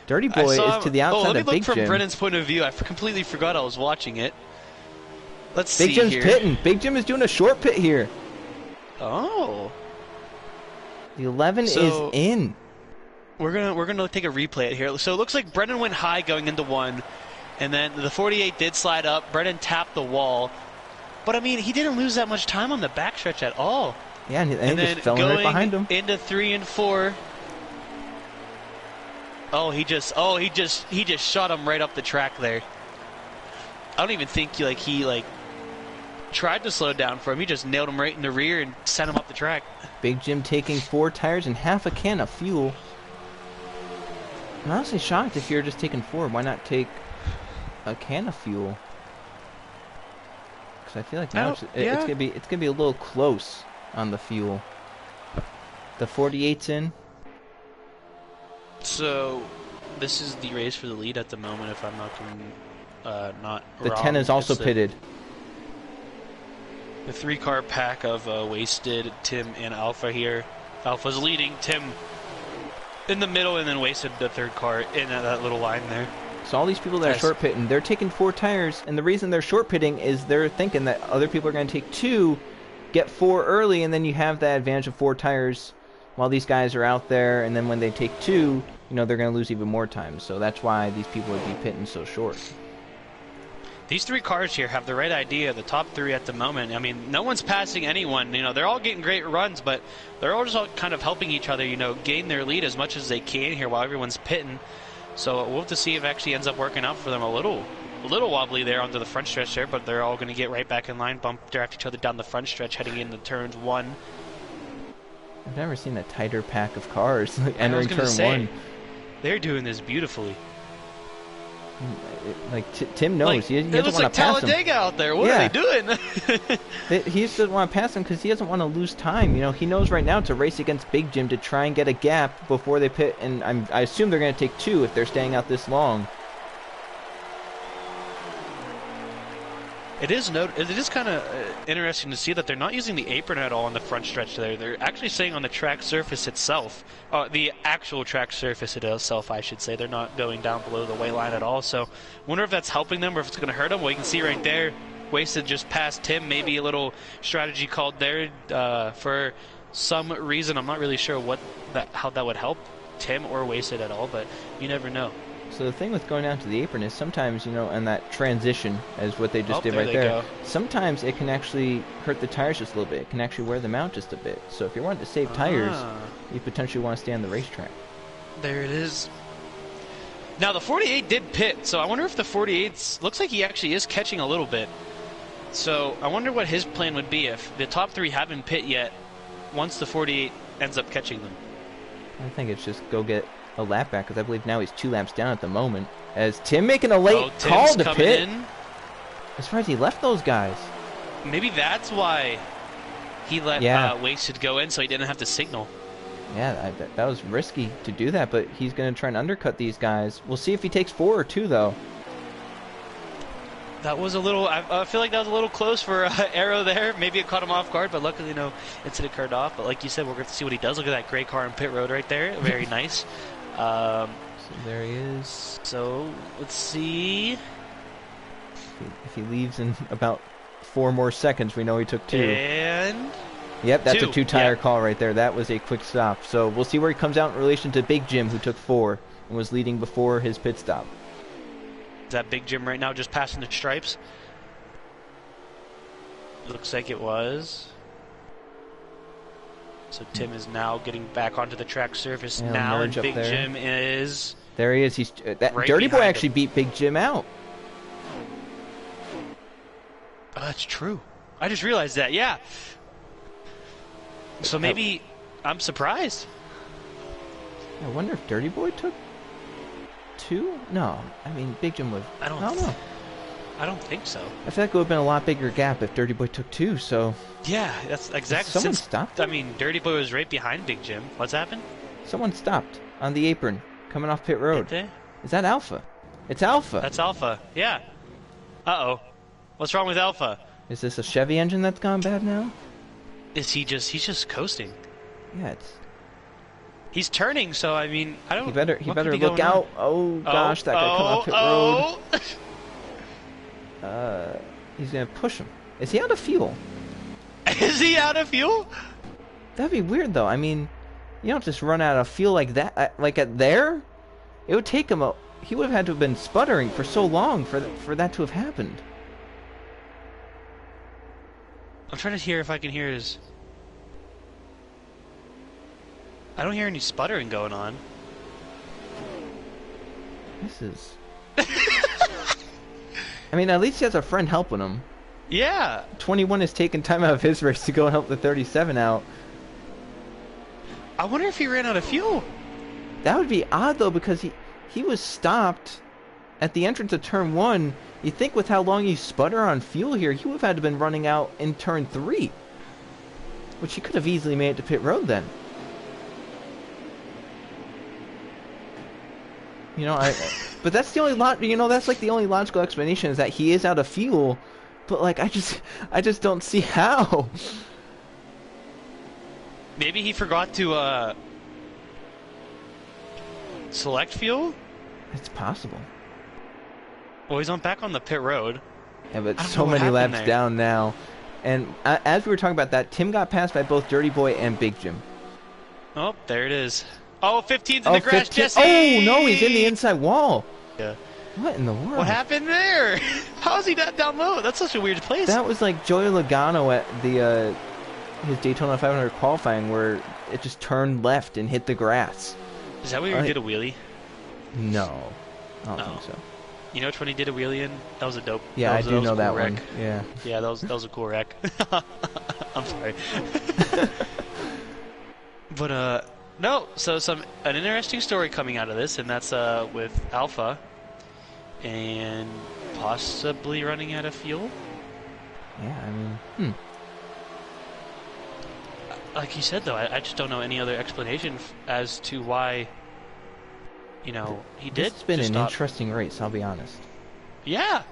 Dirty Boy is to the outside of Big Jim. Let me look from Brennan's point of view. I completely forgot I was watching it. Let's see Big Jim's here. pitting. Big Jim is doing a short pit here. Oh. The 11 is in. We're gonna take a replay here. So it looks like Brennan went high going into 1, and then the 48 did slide up. Brennan tapped the wall, but I mean he didn't lose that much time on the backstretch at all. Yeah, and then he just fell right behind him. Into 3 and 4. He just shot him right up the track there. I don't even think he tried to slow down for him. He just nailed him right in the rear and sent him up the track. Big Jim taking 4 tires and half a can of fuel. I'm honestly shocked if you're just taking 4. Why not take a can of fuel? Because I feel like now it's gonna be a little close on the fuel. The 48's in. So this is the race for the lead at the moment, if I'm not The wrong. 10 is also pitted. The 3-car pack of Wasted, Tim, and Alpha here. Alpha's leading. Tim in the middle, and then wasted the third car in that little line there. So all these people that are short pitting, they're taking 4 tires, and the reason they're short pitting is they're thinking that other people are going to take 2, get 4 early, and then you have that advantage of 4 tires while these guys are out there, and then when they take 2, you know, they're going to lose even more time. So that's why these people would be pitting so short. These 3 cars here have the right idea, the top 3 at the moment. I mean, no one's passing anyone. You know, they're all getting great runs, but they're all just all kind of helping each other, you know, gain their lead as much as they can here while everyone's pitting. So we'll have to see if it actually ends up working out for them. A little wobbly there onto the front stretch there, but they're all going to get right back in line, bump direct each other down the front stretch heading into turns 1. I've never seen a tighter pack of cars entering turn 1. They're doing this beautifully. Like Tim knows, like, he doesn't want to pass him. Talladega out there. What are they doing? He just doesn't want to pass him because he doesn't want to lose time. You know, he knows right now it's a race against Big Jim to try and get a gap before they pit, and I assume they're going to take 2 if they're staying out this long. It is kind of interesting to see that they're not using the apron at all on the front stretch there. They're actually staying on the track surface itself. The actual track surface itself, I should say. They're not going down below the white line at all. So wonder if that's helping them or if it's going to hurt them. Well, you can see right there, Wasted just past Tim. Maybe a little strategy called there for some reason. I'm not really sure how that would help Tim or Wasted at all, but you never know. So the thing with going down to the apron is sometimes, you know, and that transition as what they just did right there, sometimes it can actually hurt the tires just a little bit. It can actually wear them out just a bit. So if you're wanting to save tires, you potentially want to stay on the racetrack. There it is. Now the 48 did pit, so I wonder if the 48 looks like he actually is catching a little bit. So I wonder what his plan would be if the top 3 haven't pit yet once the 48 ends up catching them. I think it's just go get a lap back, because I believe now he's 2 laps down at the moment. As Tim making a late call to pit. As far as he left those guys. Maybe that's why he let Wasted go in, so he didn't have to signal. Yeah, that was risky to do that, but he's going to try and undercut these guys. We'll see if he takes 4 or 2, though. That was a little, I feel like that was a little close for Arrow there. Maybe it caught him off guard, but luckily, no incident occurred off. But like you said, we're going to see what he does. Look at that gray car in pit road right there. Very nice. So there he is. So let's see. If he leaves in about 4 more seconds, we know he took 2. And yep, that's a 2-tire call right there. That was a quick stop. So we'll see where he comes out in relation to Big Jim, who took 4 and was leading before his pit stop. Is that Big Jim right now just passing the stripes? Looks like it was. So Tim is now getting back onto the track surface now, and Big Jim is... There he is. He's right. Dirty Boy actually beat Big Jim out. Oh, that's true. I just realized that, yeah. So maybe I'm surprised. I wonder if Dirty Boy took 2? No, I mean Big Jim would. I don't know. I don't think so. I feel like it would have been a lot bigger gap if Dirty Boy took 2. So yeah, that's exactly. Someone stopped. I mean, Dirty Boy was right behind Big Jim. What's happened? Someone stopped on the apron coming off pit road. Did they? Is that Alpha? It's Alpha. That's Alpha. Yeah. Uh-oh. What's wrong with Alpha? Is this a Chevy engine that's gone bad now? Is he just? He's just coasting. Yeah, it's. He's turning, so I mean, I don't. He better look out. Oh gosh, that guy coming off pit road. He's gonna push him. Is he out of fuel? Is he out of fuel? That'd be weird though. I mean, you don't just run out of fuel like that. Like at there, it would take him he would have had to have been sputtering for so long for that to have happened. I'm trying to hear if I can hear his. I don't hear any sputtering going on. This is... I mean, at least he has a friend helping him. Yeah. 21 is taking time out of his race to go and help the 37 out. I wonder if he ran out of fuel. That would be odd, though, because he was stopped at the entrance of turn 1. You think with how long you sputter on fuel here, he would have had to been running out in turn 3. Which he could have easily made it to pit road then. You know, but that's the only that's like the only logical explanation is that he is out of fuel, but like I just don't see how. Maybe he forgot to select fuel. It's possible. Well, he's back on the pit road. Yeah, but I don't so know what many happened laps there. down now. And as we were talking about that, Tim got passed by both Dirty Boy and Big Jim. Oh, there it is. Oh, 15's in Oh, the grass, 15 Jesse! Oh, no, he's in the inside wall. Yeah. What in the world? What happened there? How is he not down low? That's such a weird place. That was like Joey Logano at the his Daytona 500 qualifying where it just turned left and hit the grass. Is that where you did a wheelie? No, I don't think so. You know which one he did a wheelie in? That was a dope. Yeah, I do know that wreck. one. Yeah. Yeah, that was a cool wreck. I'm sorry. But no. So an interesting story coming out of this, and that's with Alpha, and possibly running out of fuel. Yeah, I mean, Like you said, though, I just don't know any other explanation as to why. You know, he did. It's been just an stop. interesting race, I'll be honest. Yeah.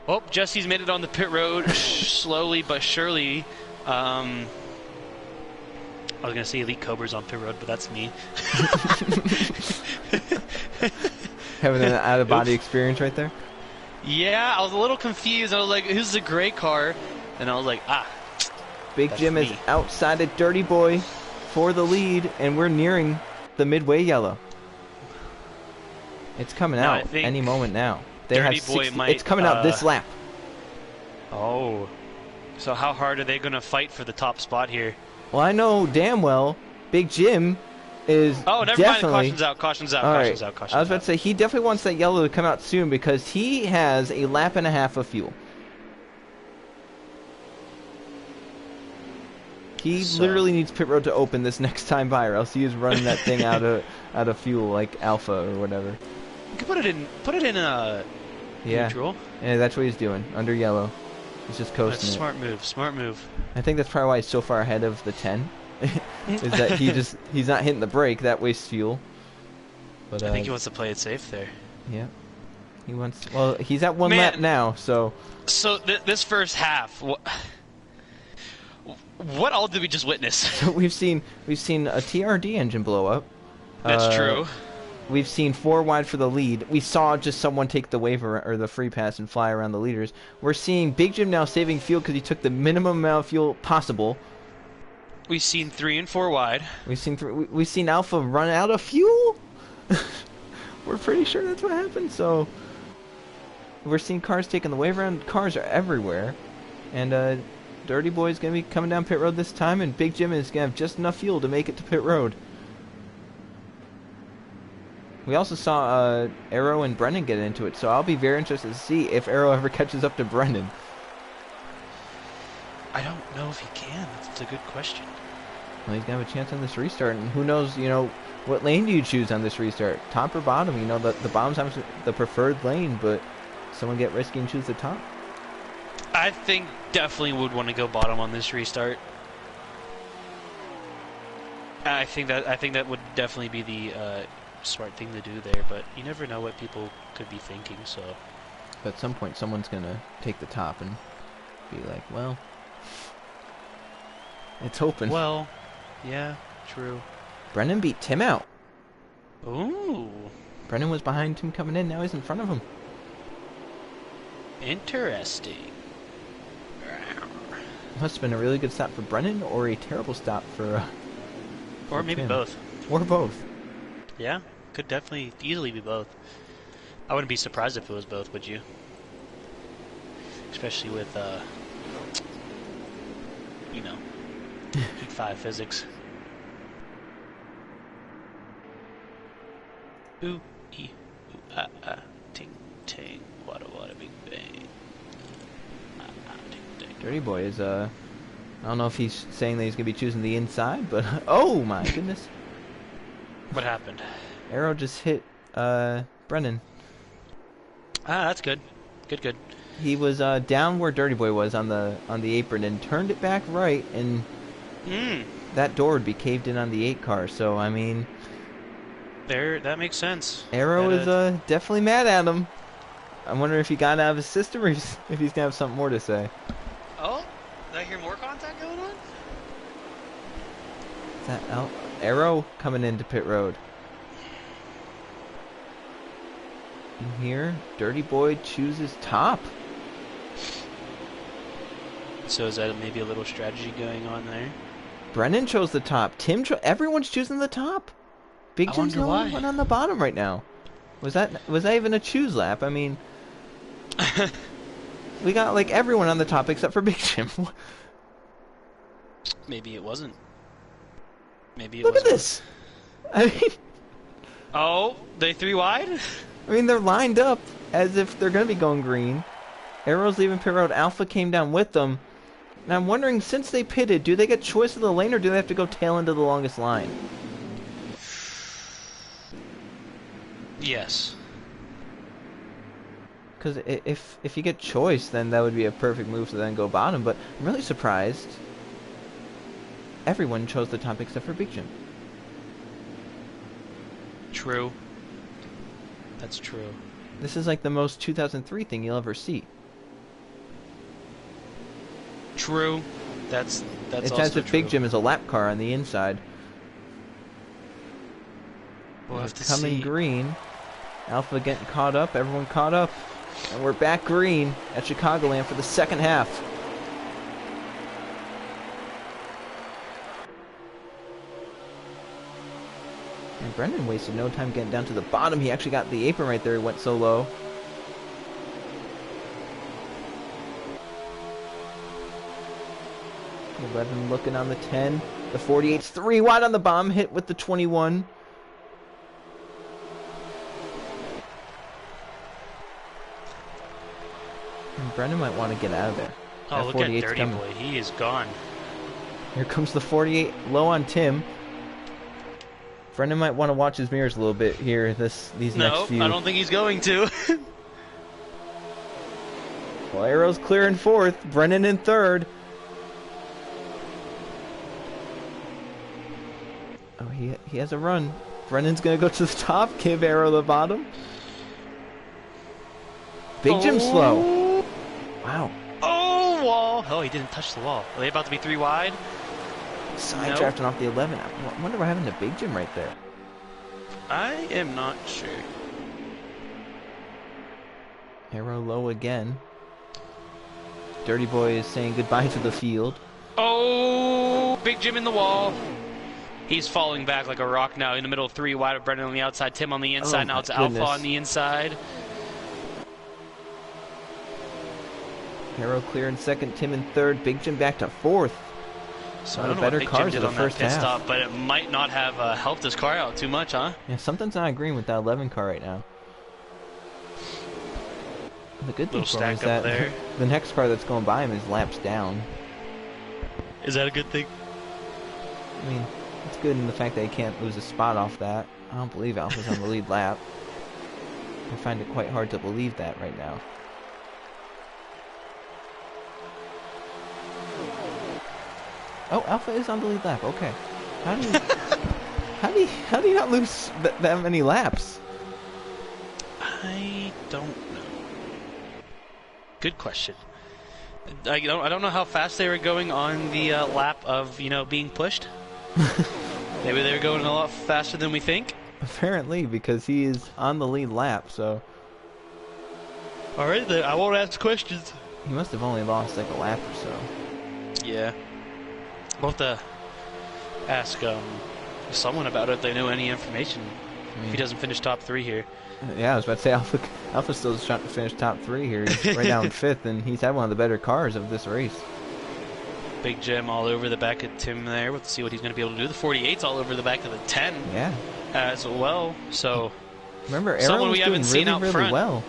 Well, Jesse's made it on the pit road slowly but surely. I was gonna say Elite Cobra's on pit road, but that's me. Having an out-of-body experience right there? Yeah, I was a little confused. I was like, "Who's the gray car?" And I was like, "Ah." Big That's Jim is me. outside of Dirty Boy for the lead, and we're nearing the midway yellow. It's coming Now, I out think any moment now. They Dirty have Boy 60, might, it's coming out this lap. Oh. So how hard are they gonna fight for the top spot here? Well, I know damn well Big Jim is Oh, never definitely... mind. Caution's out. Caution's out. All right. Caution's out. Caution's I was about out. to say, he definitely wants that yellow to come out soon because he has a lap and a half of fuel. He literally needs pit road to open this next time by, or else he is running that thing out of fuel like Alpha or whatever. You can put it in neutral. Yeah, that's what he's doing under yellow. He's just That's coasting a it. smart move. Smart move. I think that's probably why he's so far ahead of the 10. Is that he's not hitting the brake, that wastes fuel. But I think he wants to play it safe there. Yeah. He wants. Well, he's at one lap now, so. So this first half, what all did we just witness? So we've seen a TRD engine blow up. That's true. We've seen 4 wide for the lead. We saw just someone take the waiver or the free pass and fly around the leaders. We're seeing Big Jim now saving fuel because he took the minimum amount of fuel possible. We've seen 3 and 4 wide. We've seen Alpha run out of fuel. We're pretty sure that's what happened. So we're seeing cars taking the wave around. Cars are everywhere, and Dirty Boy's gonna be coming down pit road this time, and Big Jim is gonna have just enough fuel to make it to pit road. We also saw Arrow and Brennan get into it, so I'll be very interested to see if Arrow ever catches up to Brennan. I don't know if he can. That's a good question. Well, he's gonna have a chance on this restart, and who knows, what lane do you choose on this restart? Top or bottom? The bottom's obviously the preferred lane, but someone get risky and choose the top? I think definitely would want to go bottom on this restart. I think that would definitely be the smart thing to do there, but you never know what people could be thinking, so. But at some point, someone's gonna take the top and be like, well, it's open. Well, yeah, true. Brennan beat Tim out. Ooh. Brennan was behind Tim coming in, now he's in front of him. Interesting. Must have been a really good stop for Brennan, or a terrible stop for Or maybe Tim. both. Or both. Yeah, could definitely easily be both. I wouldn't be surprised if it was both, would you? Especially with, Heat 5 physics. Ooh, ee, ooh, ah, ah, ting, ting, wada, wada, big bang. Ah, ah, ting, ting. Dirty Boy is, I don't know if he's saying that he's going to be choosing the inside, but, oh my goodness. What happened? Arrow just hit, Brennan. Ah, that's good. Good. He was, down where Dirty Boy was on the apron and turned it back right, and that door would be caved in on the 8 car, so, I mean... That makes sense. Arrow is, definitely mad at him. I wonder if he got out of his system or if he's going to have something more to say. Oh, did I hear more contact going on? that Arrow coming into pit road. And here, Dirty Boy chooses top. So is that maybe a little strategy going on there? Brennan chose the top. Everyone's choosing the top. Big Jim's the only one on the bottom right now. Was that even a choose lap? I mean, we got like everyone on the top except for Big Jim. Maybe it wasn't. Maybe it Look wasn't. at this. I mean, oh, they 3 wide? I mean, they're lined up as if they're going to be going green. Arrow's leaving pit road. Alpha came down with them. And I'm wondering, since they pitted, do they get choice of the lane or do they have to go tail into the longest line? Yes. Because if you get choice, then that would be a perfect move to then go bottom. But I'm really surprised everyone chose the top except for Big Jim. True. That's true. This is like the most 2003 thing you'll ever see. True. That's it's also as if true. Big Jim is a lap car on the inside. We'll have to coming see. green. Alpha getting caught up. Everyone caught up. And we're back green at Chicagoland for the second half. And Brendan wasted no time getting down to the bottom. He actually got the apron right there. He went so low. The 11 looking on the 10. The 48's 3 wide on the bomb. Hit with the 21. And Brendan might want to get out of there. Oh, look at Dirty Boy. He is gone. Here comes the 48 low on Tim. Brendan might want to watch his mirrors a little bit here these next few. No, I don't think he's going to. Well, Arrow's clear in fourth. Brendan in third. Oh, he has a run. Brendan's going to go to the top. Give Arrow the bottom. Big Jim slow. Wow. Oh, wall. Oh, he didn't touch the wall. Are they about to be 3 wide? Side drafting off the 11. I wonder what happened to Big Jim right there. I am not sure. Arrow low again. Dirty Boy is saying goodbye to the field. Oh, Big Jim in the wall. He's falling back like a rock now in the middle of 3 wide of Brendan on the outside, Tim on the inside. Now it's Alpha on the inside. Arrow clear in second, Tim in third, Big Jim back to fourth. So I don't know what Big Jim did on that pit stop, but it might not have helped his car out too much, huh? Yeah, something's not agreeing with that 11 car right now. The good thing for him is that the next car that's going by him is laps down. Is that a good thing? I mean, it's good in the fact that he can't lose a spot off that. I don't believe Alpha's on the lead lap. I find it quite hard to believe that right now. Oh, Alpha is on the lead lap. Okay. How do you how do you not lose that many laps? I don't know. Good question. I don't know how fast they were going on the lap of being pushed. Maybe they were going a lot faster than we think. Apparently, because he is on the lead lap. So. All right, then I won't ask questions. He must have only lost like a lap or so. Yeah. We'll have to ask someone about it if they know any information. If he doesn't finish top 3 here. Yeah, I was about to say Alpha's still trying to finish top 3 here. He's right now in 5th, and he's had one of the better cars of this race. Big Jim all over the back of Tim there. We'll see what he's going to be able to do. The 48's all over the back of the 10 as well. So remember, Arrow was doing really well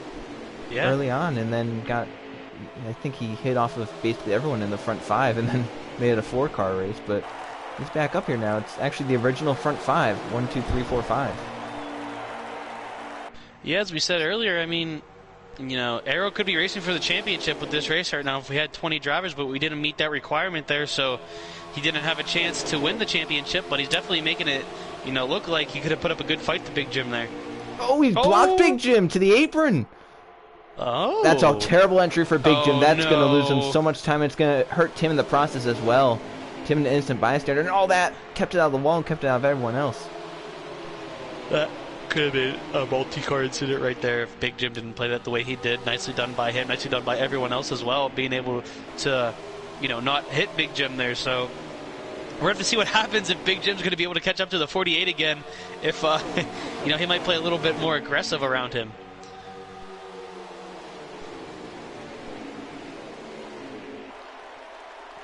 early on, and then I think he hit off of basically everyone in the front 5, and then made it a 4-car race, but he's back up here now. It's actually the original front 5. 1, 2, 3, 4, 5. Yeah, as we said earlier, I mean, Arrow could be racing for the championship with this race right now if we had 20 drivers, but we didn't meet that requirement there, so he didn't have a chance to win the championship, but he's definitely making it, look like he could have put up a good fight to Big Jim there. Oh, he blocked Big Jim to the apron. Oh. That's a terrible entry for Big Jim. That's going to lose him so much time. It's going to hurt Tim in the process as well. Tim an innocent bystander, and all that kept it out of the wall and kept it out of everyone else. That could have been a multi-car incident right there if Big Jim didn't play that the way he did. Nicely done by him. Nicely done by everyone else as well, being able to, not hit Big Jim there. So we're going to see what happens if Big Jim's going to be able to catch up to the 48 again. If, he might play a little bit more aggressive around him.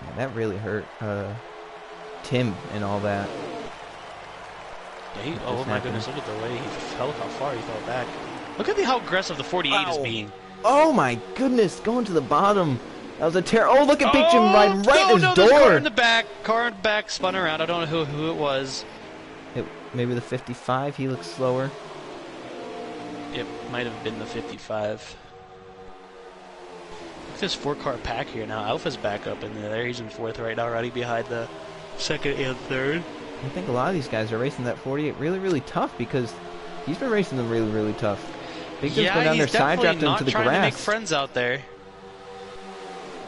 Yeah, that really hurt Tim and all that. Yeah, oh my goodness, look at the way he fell, how far he fell back. Look at how aggressive the 48 is being. Oh my goodness, going to the bottom. That was a terror. Oh, look at Big Jim riding right in his door. Car in the back, spun around. I don't know who it was. Maybe the 55, he looks slower. It might have been the 55. Look at this 4-car pack here now. Alpha's back up in there. He's in 4th right now, already behind the 2nd and 3rd. I think a lot of these guys are racing that 48 really, really tough because he's been racing them really, really tough. Big Jim's going down there, side draft into the grass. Trying to make friends out there.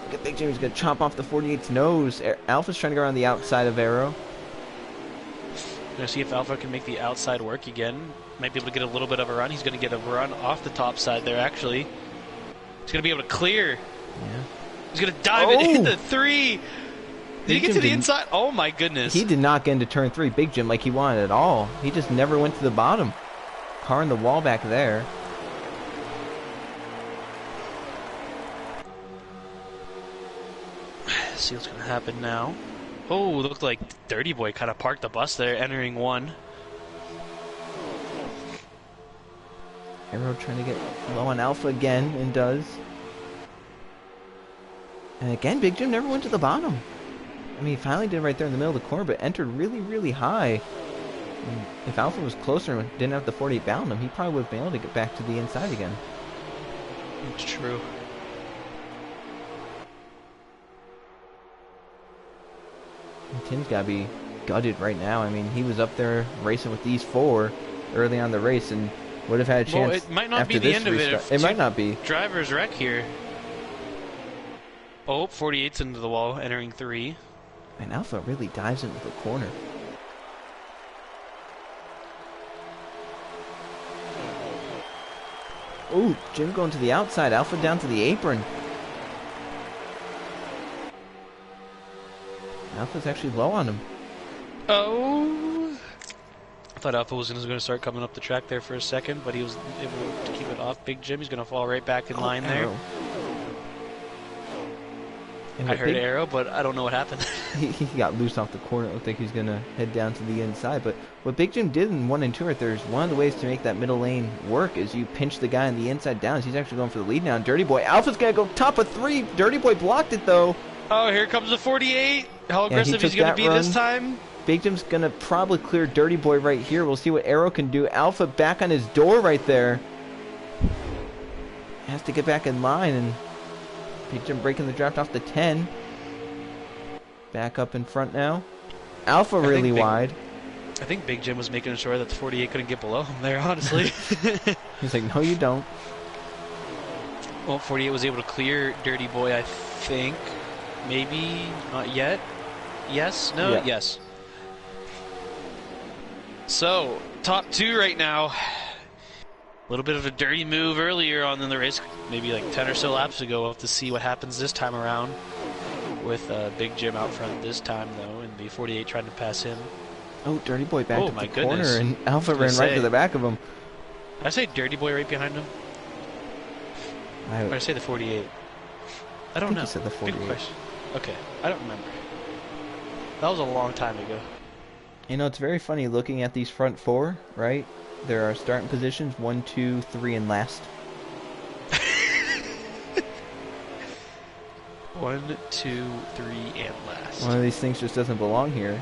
Look at Big Jim, he's going to chop off the 48's nose. Alpha's trying to go around the outside of Arrow. Going to see if Alpha can make the outside work again. Might be able to get a little bit of a run. He's going to get a run off the top side there, actually. He's going to be able to clear. Yeah. He's going to dive it into 3. Did he get to the inside? Oh my goodness. He did not get into turn 3, Big Jim, like he wanted at all. He just never went to the bottom. Car in the wall back there. Let's see what's going to happen now. Oh, looked like Dirty Boy kind of parked the bus there, entering 1. Arrow trying to get low on Alpha again, and does. And again, Big Jim never went to the bottom. I mean, he finally did right there in the middle of the corner, but entered really, really high. And if Alpha was closer and didn't have the 48 bound him, he probably would have been able to get back to the inside again. It's true. And Tim's got to be gutted right now. I mean, he was up there racing with these 4 early on the race and would have had a chance. Well, it might not after be the this end of it. It might not be. Drivers wreck here. Oh, 48's into the wall, entering 3. And Alpha really dives into the corner. Ooh, Jim going to the outside. Alpha down to the apron. Alpha's actually low on him. Oh. I thought Alpha was going to start coming up the track there for a second, but he was able to keep it off. Big Jim, he's going to fall right back in line there. I heard Arrow, but I don't know what happened. he got loose off the corner. It looked like he was going to head down to the inside. But what Big Jim did in 1 and 2 right there is one of the ways to make that middle lane work is you pinch the guy on the inside down. He's actually going for the lead now. And Dirty Boy, Alpha's going to go top of 3. Dirty Boy blocked it, though. Oh, here comes the 48. How aggressive he's going to be this time. Big Jim's going to probably clear Dirty Boy right here. We'll see what Arrow can do. Alpha back on his door right there. Has to get back in line. And Big Jim breaking the draft off the 10. Back up in front now. Alpha really wide. I think Big Jim was making sure that the 48 couldn't get below him there, honestly. He's like, no, you don't. Well, 48 was able to clear Dirty Boy, I think. Maybe not yet. Yes? No? Yeah. Yes. So, top 2 right now. A little bit of a dirty move earlier on in the race, maybe like 10 or so laps ago. We'll have to see what happens this time around with Big Jim out front this time, though, and the 48 trying to pass him. Oh, Dirty Boy back to the corner, and Alpha ran right to the back of him. Did I say Dirty Boy right behind him? Or did I say the 48? I don't know. You said the 48. Good question. Okay, I don't remember. That was a long time ago. You know, it's very funny looking at these front 4, right? There are starting positions 1, 2, 3, and last. 1, 2, 3, and last. One of these things just doesn't belong here.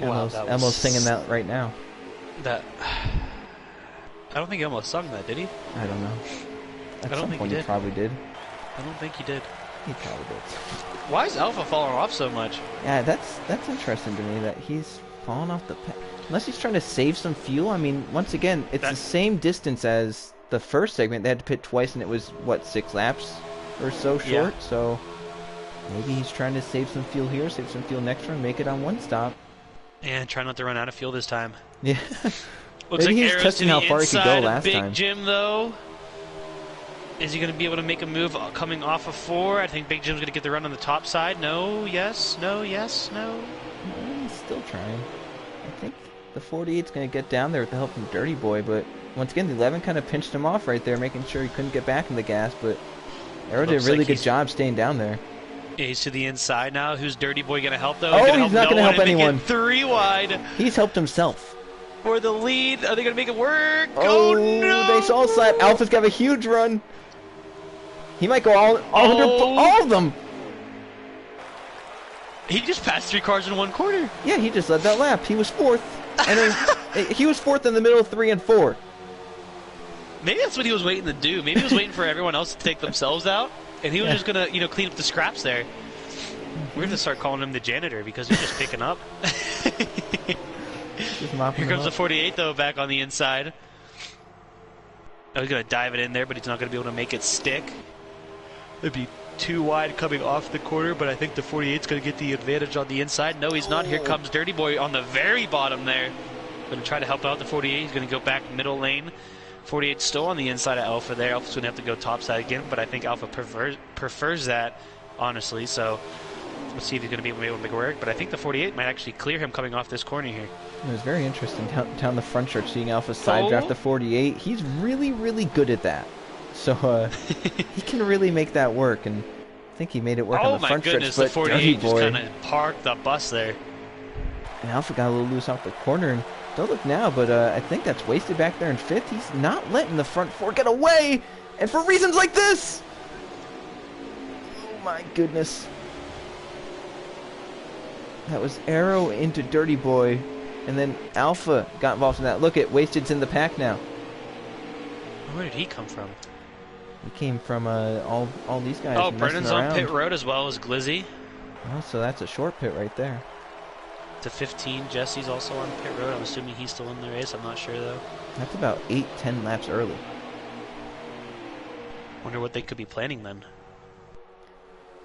Wow, Elmo's singing that right now. I don't think Elmo sung that, did he? I don't know. At I don't some think point he he did. probably did. I don't think he did. He probably did. Why is Alpha falling off so much? Yeah, that's interesting to me that he's falling off the unless he's trying to save some fuel. I mean, once again, it's the same distance as the first segment. They had to pit twice, and it was what, 6 laps or so short. Yeah. So Maybe he's trying to save some fuel here, save some fuel next run, make it on one stop. And try not to run out of fuel this time. Yeah. Looks Maybe like he was Arrow's testing to how the far he could go inside of last Big time. Jim, though. Is he going to be able to make a move coming off of 4? I think Big Jim's going to get the run on the top side. No, yes, no, yes, no. He's still trying. I think the 48's going to get down there with the help from Dirty Boy, but once again, the 11 kind of pinched him off right there, making sure he couldn't get back in the gas, but Arrow did a really good job staying down there. He's to the inside now. Who's Dirty Boy going to help, though? Oh, he's not going to help anyone. 3 wide. He's helped himself. For the lead. Are they going to make it work? Oh, no! They saw slap. Alpha's got a huge run. He might go all of them. He just passed 3 cars in 1 corner. Yeah, he just led that lap. He was 4th. And then he was 4th in the middle of 3 and 4. Maybe that's what he was waiting to do. Maybe he was waiting for everyone else to take themselves out, and he was just gonna, clean up the scraps there. We're gonna start calling him the janitor because he's just picking up. Here comes the 48 though, back on the inside. Oh, he's gonna dive it in there, but he's not gonna be able to make it stick. It'd be too wide coming off the corner, but I think the 48's gonna get the advantage on the inside. No, he's not. Here comes Dirty Boy on the very bottom there. Gonna try to help out the 48. He's gonna go back middle lane. 48 still on the inside of Alpha there. Alpha's gonna have to go topside again, but I think Alpha prefers that, honestly. So let's see if he's gonna be able to make it work. But I think the 48 might actually clear him coming off this corner here. It was very interesting down the front stretch, seeing Alpha side draft the 48. He's really, really good at that. So he can really make that work, and I think he made it work on the front stretch. The 48 just kind of parked the bus there. And Alpha got a little loose off the corner, and don't look now, but I think that's wasted back there in 5th. He's not letting the front 4 get away, and for reasons like this. Oh my goodness. That was Arrow into Dirty Boy, and then Alpha got involved in that. Look at Wasted's in the pack now. Where did he come from? He came from all these guys. Oh, Brennan's on pit road as well as Glizzy. Oh, so that's a short pit right there. To 15, Jesse's also on pit road. I'm assuming he's still in the race. I'm not sure though. That's about 8-10 laps early. Wonder what they could be planning then.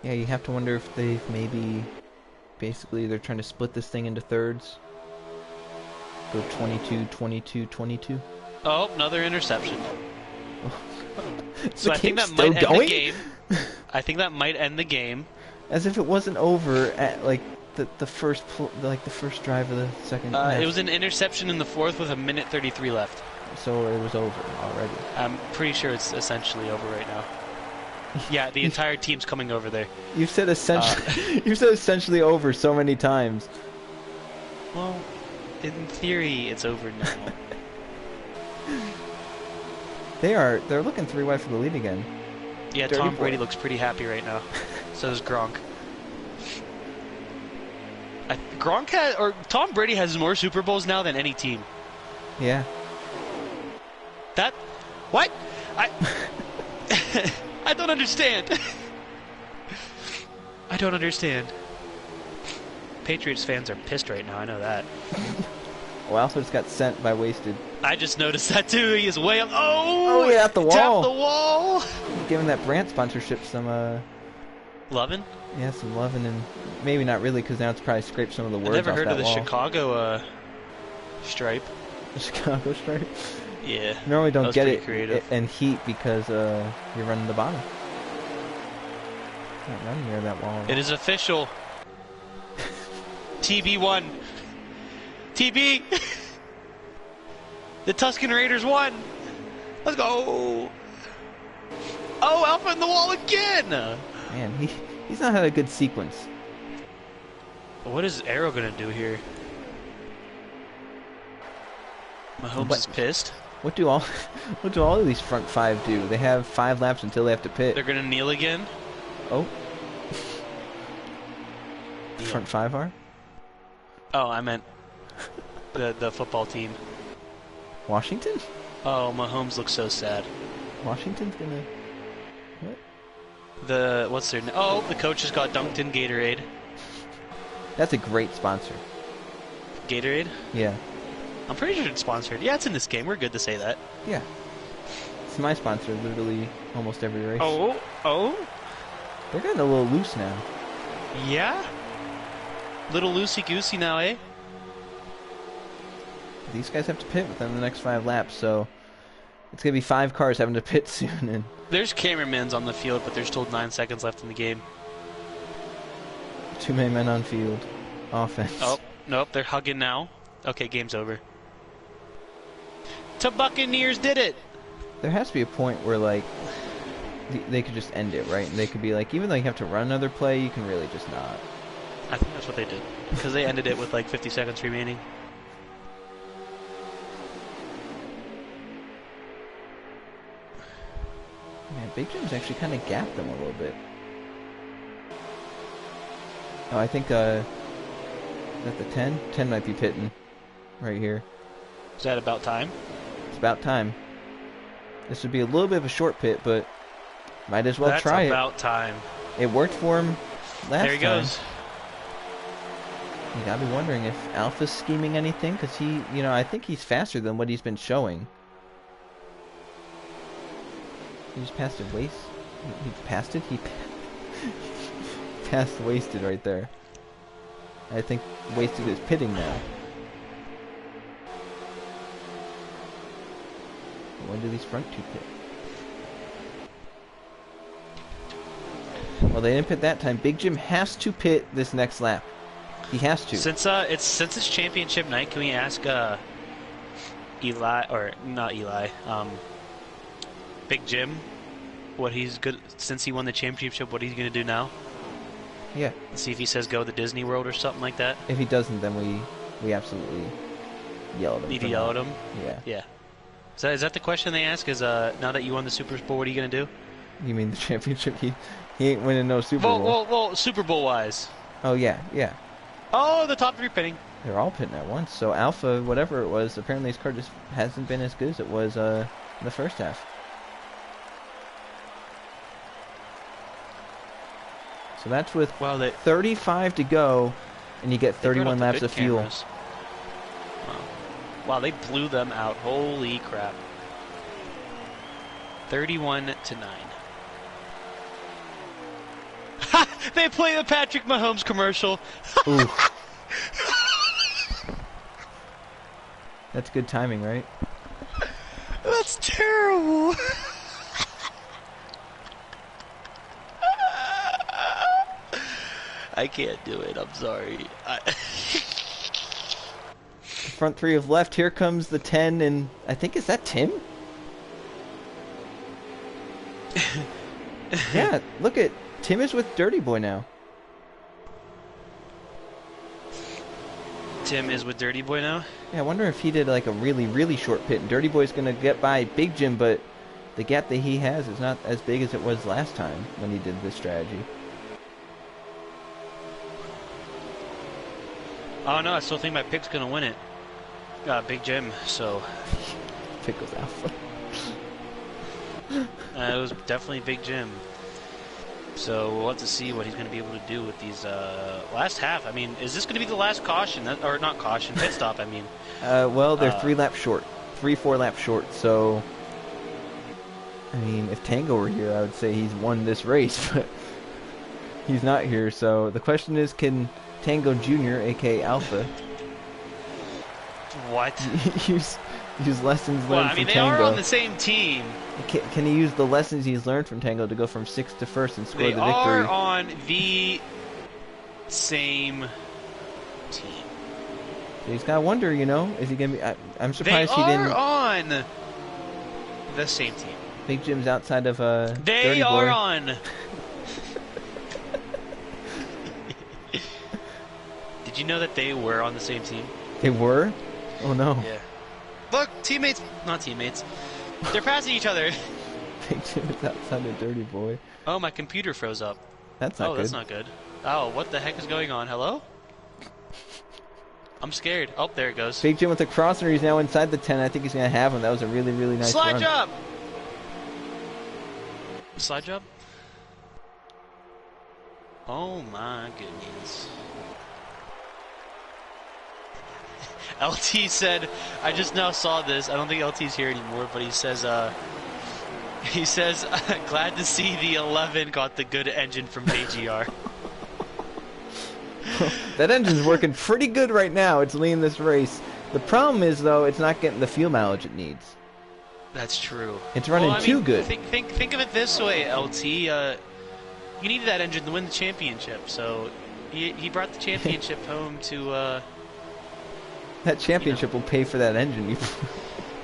Yeah, you have to wonder if they've maybe, basically, they're trying to split this thing into thirds. Go 22, 22, 22. Oh, another interception. So I think that might end the game. I think that might end the game. As if it wasn't over at like the first drive of the second. It was an interception in the 4th with 1:33 left. So it was over already. I'm pretty sure it's essentially over right now. Yeah, the entire team's coming over there. You've said essentially. You've said essentially over so many times. Well, in theory, it's over now. They're looking 3 wide for the lead again. Yeah, Dirty Tom Boy. Brady looks pretty happy right now. So does Gronk. Tom Brady has more Super Bowls now than any team. Yeah. What? I don't understand. I don't understand. Patriots fans are pissed right now, I know that. Well, Alpha just got sent by Wasted. I just noticed that too. He is way up. Oh, yeah, at the wall. Tapped the wall. Giving that Brant sponsorship some lovin'? Yeah, some lovin', and maybe not really, because now it's probably scraped some of the words off that wall. I've never heard of the Chicago stripe. The Chicago stripe? Yeah. You normally don't get it creative. in heat because you're running the bottom. Not running near that wall. It is official. TB1. TB. The Tuscan Raiders won. Let's go. Oh, Alpha in the wall again. Man, he's not had a good sequence. What is Arrow gonna do here? Mahomes is pissed. What do all of these front 5 do? They have 5 laps until they have to pit. They're gonna kneel again. Oh. Yeah. Front 5 are? Oh, I meant the football team. Washington? Oh, Mahomes looks so sad. Washington's gonna... What? What's their name? Oh, the coach just got dunked in Gatorade. That's a great sponsor. Gatorade? Yeah. I'm pretty sure it's sponsored. Yeah, it's in this game. We're good to say that. Yeah. It's my sponsor literally almost every race. Oh. They're getting a little loose now. Yeah? Little loosey-goosey now, eh? These guys have to pit within the next 5 laps, so it's going to be 5 cars having to pit soon. And There's cameramans on the field, but there's still 9 seconds left in the game. too many men on field. Offense. Oh, nope, they're hugging now. Okay, game's over. The Buccaneers did it! There has to be a point where, like, they could just end it, right? And they could be like, even though you have to run another play, you can really just not. I think that's what they did. Because they ended it with like 50 seconds remaining. Man, Big Jim's actually kind of gapped them a little bit. Oh, I think, is that the 10? 10 might be pitting right here. Is that about time? It's about time. This would be a little bit of a short pit, but might as well That's try it. That's about time. It worked for him last time. There he goes. You gotta be wondering if Alpha's scheming anything, because he, you know, I think he's faster than what he's been showing. He just passed it waste. He passed it? He passed wasted right there. I think wasted is pitting now. When do these front two pit? Well, they didn't pit that time. Big Jim has to pit this next lap. He has to. Since it's championship night, can we ask Eli, or not Eli, Big Jim, what he's good since he won the championship? What he's gonna do now? Yeah. See if he says go to Disney World or something like that. If he doesn't, then we absolutely yell at him. Need to yell at him. Yeah. Yeah. Is that the question they ask? Is now that you won the Super Bowl, what are you gonna do? You mean the championship? He ain't winning no Super Bowl. Well, Super Bowl wise. Oh yeah, yeah. Oh, the top 3 pitting. They're all pitting at once. So Alpha, whatever it was, apparently his car just hasn't been as good as it was in the first half. So that's with 35 to go, and you get 31 laps of fuel. Wow, they blew them out. Holy crap. 31-9. Ha! They play the Patrick Mahomes commercial. Ooh. That's good timing, right? That's terrible. I can't do it. I'm sorry. Front 3 of left. Here comes the 10, and I think, is that Tim? Yeah, look at Tim is with Dirty Boy now. Tim is with Dirty Boy now? Yeah, I wonder if he did like a really, really short pit, and Dirty Boy's going to get by Big Jim, but the gap that he has is not as big as it was last time when he did this strategy. Oh no, I still think my pick's going to win it. Big Jim, so... Pickles Alpha. It was definitely Big Jim. So we'll have to see what he's going to be able to do with these last half. I mean, is this going to be the last caution? Or not caution, pit stop, I mean. Well, they're 3 laps short. 3-4 laps short, so... I mean, if Tango were here, I would say he's won this race, but... he's not here, so the question is, can Tango Jr., a.k.a. Alpha... What? use lessons learned from Tango. They are on the same team. Can he use the lessons he's learned from Tango to go from 6th to 1st and score the victory? They are on the same team. So he's got to wonder, you know, is he going to be... I'm surprised he didn't... They are on the same team. Big Jim's outside of Dirty Boy. They are on... Did you know that they were on the same team? They were? Oh no. Yeah. Look, teammates, not teammates. They're passing each other. Big Jim is outside of Dirty Boy. Oh, my computer froze up. That's not good. Oh, that's not good. Oh, what the heck is going on? Hello? I'm scared. Oh, there it goes. Big Jim with the crosser. He's now inside the 10. I think he's going to have him. That was a really, really nice Slide run. job! Slide job? Oh my goodness. LT said, I just now saw this. I don't think LT's here anymore, but he says, glad to see the 11 got the good engine from JGR. That engine's working pretty good right now. It's leading this race. The problem is, though, it's not getting the fuel mileage it needs. That's true. It's running too good. Think of it this way, LT. You needed that engine to win the championship, so he brought the championship home to. That championship will pay for that engine.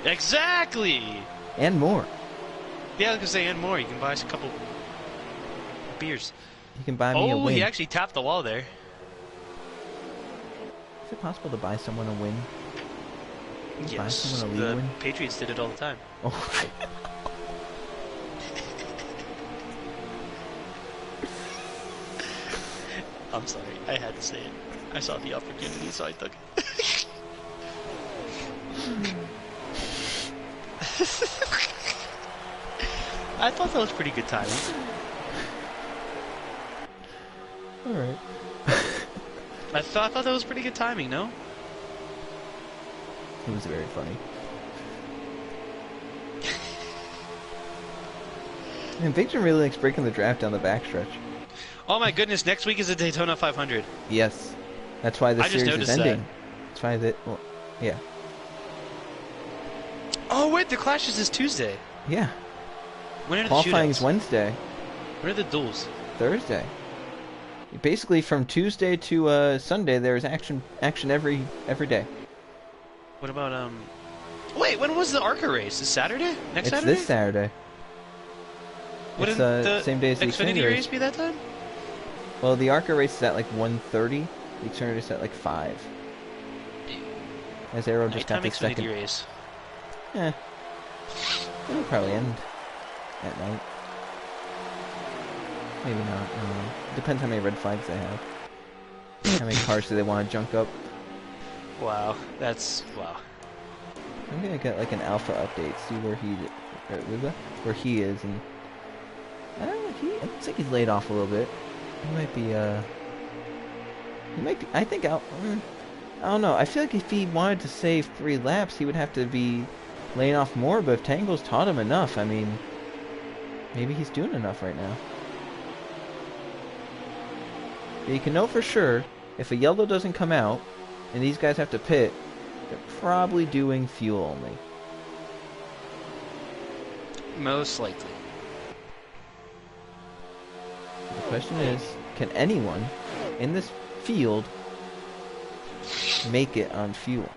Exactly. And more. Yeah, I was gonna say and more. You can buy us a couple beers. You can buy me a Oh, win. he actually tapped the wall there. Is it possible to buy someone a win? Buy Yes, someone a the league win? Patriots did it all the time. Oh. I'm sorry, I had to say it. I saw the opportunity, so I took it. I thought that was pretty good timing. Alright. I thought that was pretty good timing, no? It was very funny. And Victor really likes breaking the draft down the backstretch. Oh my goodness, next week is the Daytona 500. Yes. That's why the I just series is noticed ending. that. That's why that... Well, yeah. Oh wait, the clashes is Tuesday. Yeah. When are the Qualifying's shootouts? Wednesday. When are the duels? Thursday. Basically, from Tuesday to Sunday, there's action every day. What about Wait, when was the ARCA race? Is Saturday? Next It's Saturday? this Saturday. Wouldn't It's the same day as the Xfinity Xfinity race be that time? Well, the ARCA race is at like 1:30. The Xfinity is at like 5. As Arrow just got Nighttime the Xfinity second. race. Yeah. It'll probably end at night. Maybe not. I don't know. Depends how many red flags they have. How many cars do they want to junk up? Wow, that's wow. I'm gonna get like an alpha update, see where he is, and I don't know. It looks like he's laid off a little bit. He might be. I think I don't know. I feel like if he wanted to save 3 laps, he would have to be laying off more. But if Tangle's taught him enough, I mean, maybe he's doing enough right now. But you can know for sure if a yellow doesn't come out and these guys have to pit, they're probably doing fuel only. Most likely. The question is, can anyone in this field make it on fuel?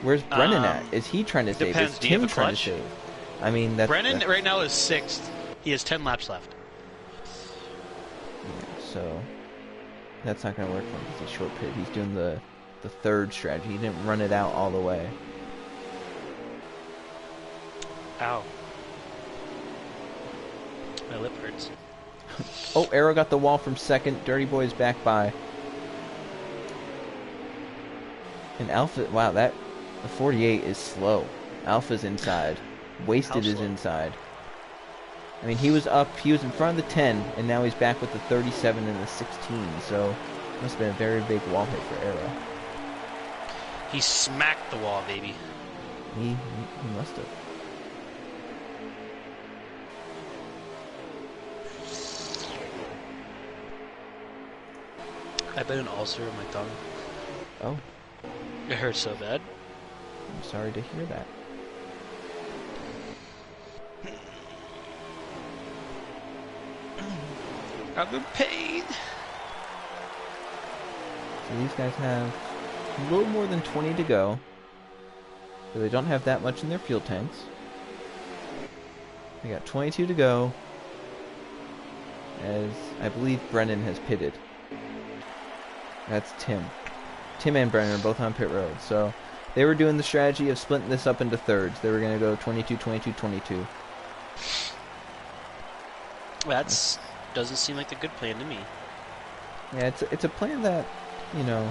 Where's Brennan at? Is he trying to save? Depends. Is Do you Tim have a trying to clutch? save? I mean, Brennan right now is 6th. He has 10 laps left. Yeah, so that's not going to work for him because he's short pit. He's doing the third strategy. He didn't run it out all the way. Ow. My lip hurts. Oh, Arrow got the wall from second. Dirty Boy's back by. And Alpha, wow, the 48 is slow. Alpha's inside. Wasted is inside. I mean, he was in front of the 10, and now he's back with the 37 and the 16, so must have been a very big wall hit for Arrow. He smacked the wall, baby. He must have. I bet an ulcer in my tongue. Oh, It hurts so bad. I'm sorry to hear that. I'm in pain. So these guys have a little more than 20 to go. So they don't have that much in their fuel tanks. They got 22 to go. As I believe Brennan has pitted. That's Tim. Tim and Brennan are both on pit road. So they were doing the strategy of splitting this up into thirds. They were going to go 22, 22, 22. That doesn't seem like a good plan to me. Yeah, it's a plan that, you know,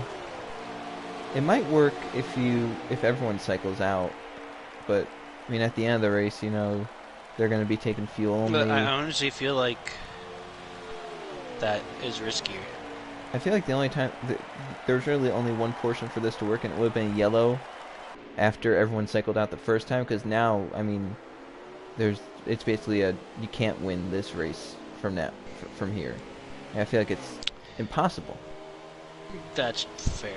it might work if everyone cycles out, but I mean at the end of the race, you know, they're going to be taking fuel only. But I honestly feel like that is riskier. I feel like the only time there's really only one portion for this to work, and it would have been yellow after everyone cycled out the first time. Because now, I mean, it's basically you can't win this race from here. And I feel like it's impossible. That's fair.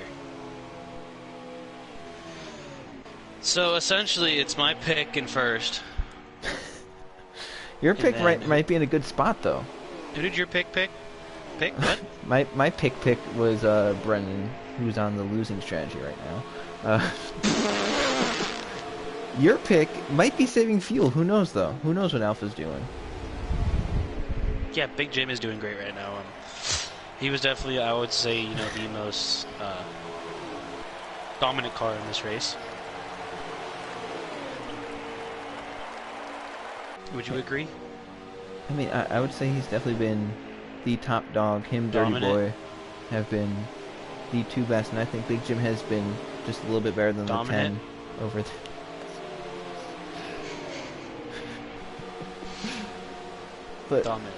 So essentially, it's my pick in first. Your pick then- might be in a good spot though. Who did your pick? Pick what? My pick was Brennan, who's on the losing strategy right now. Your pick might be saving fuel. Who knows though? Who knows what Alpha's doing? Yeah, Big Jim is doing great right now. He was definitely, I would say, you know, the most dominant car in this race. Would you agree? I mean, I would say he's definitely been the top dog. Him, Dirty Dominant. Boy, have been the two best, and I think Big Jim has been just a little bit better than Dominant. the 10 over. But Dominant.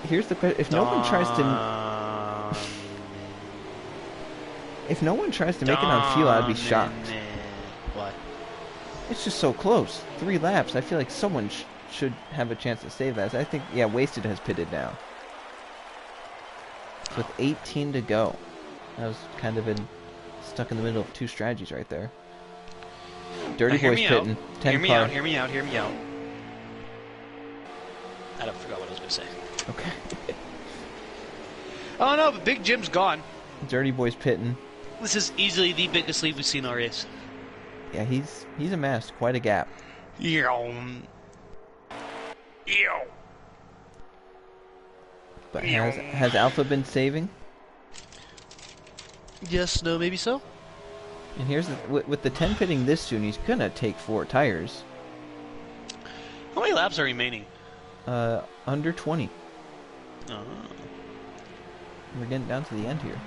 here's the question: if no one tries to make it on fuel, I'd be shocked. What? It's just so close. 3 laps. I feel like someone should have a chance to save that. I think, yeah, Wasted has pitted now. With 18 to go. I was kind of stuck in the middle of 2 strategies right there. Dirty Now, Boy's pitting. 10 Hear me car. out, hear me out, hear me out. I forgot what I was going to say. Okay. Oh no, but Big Jim's gone. Dirty Boy's pitting. This is easily the biggest lead we've seen all race. Yeah, he's amassed quite a gap. Yow. But has Alpha been saving? Yes, no, maybe so. And here's with the 10 pitting this soon, he's gonna take 4 tires. How many laps are remaining? Under 20. Oh. We're getting down to the end here.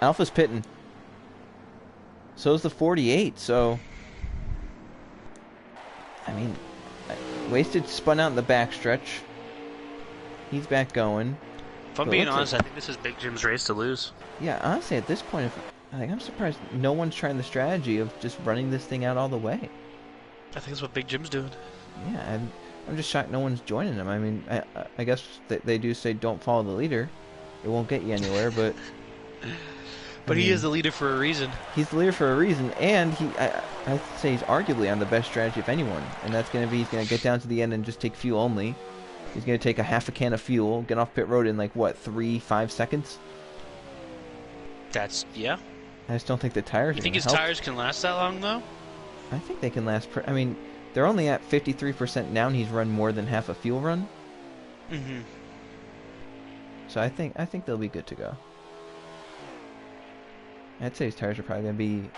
Alpha's pitting. So's the 48, so... I mean, Wasted spun out in the backstretch. He's back going. If I'm But being looks honest, like- I think this is Big Jim's race to lose. Yeah, honestly, at this point, I'm surprised no one's trying the strategy of just running this thing out all the way. I think that's what Big Jim's doing. Yeah, I'm just shocked no one's joining him. I mean, I guess they do say don't follow the leader. It won't get you anywhere, but... But he is the leader for a reason. He's the leader for a reason, and I'd say he's arguably on the best strategy of anyone, and that's going to be he's going to get down to the end and just take fuel only. He's going to take a half a can of fuel, get off pit road in like, what, 3-5 seconds? That's, yeah. I just don't think the tires You are think going his to help. tires can last that long, though? I think they can last... I mean, they're only at 53% now, and he's run more than half a fuel run. Mm-hmm. So I think they'll be good to go. I'd say his tires are probably going to be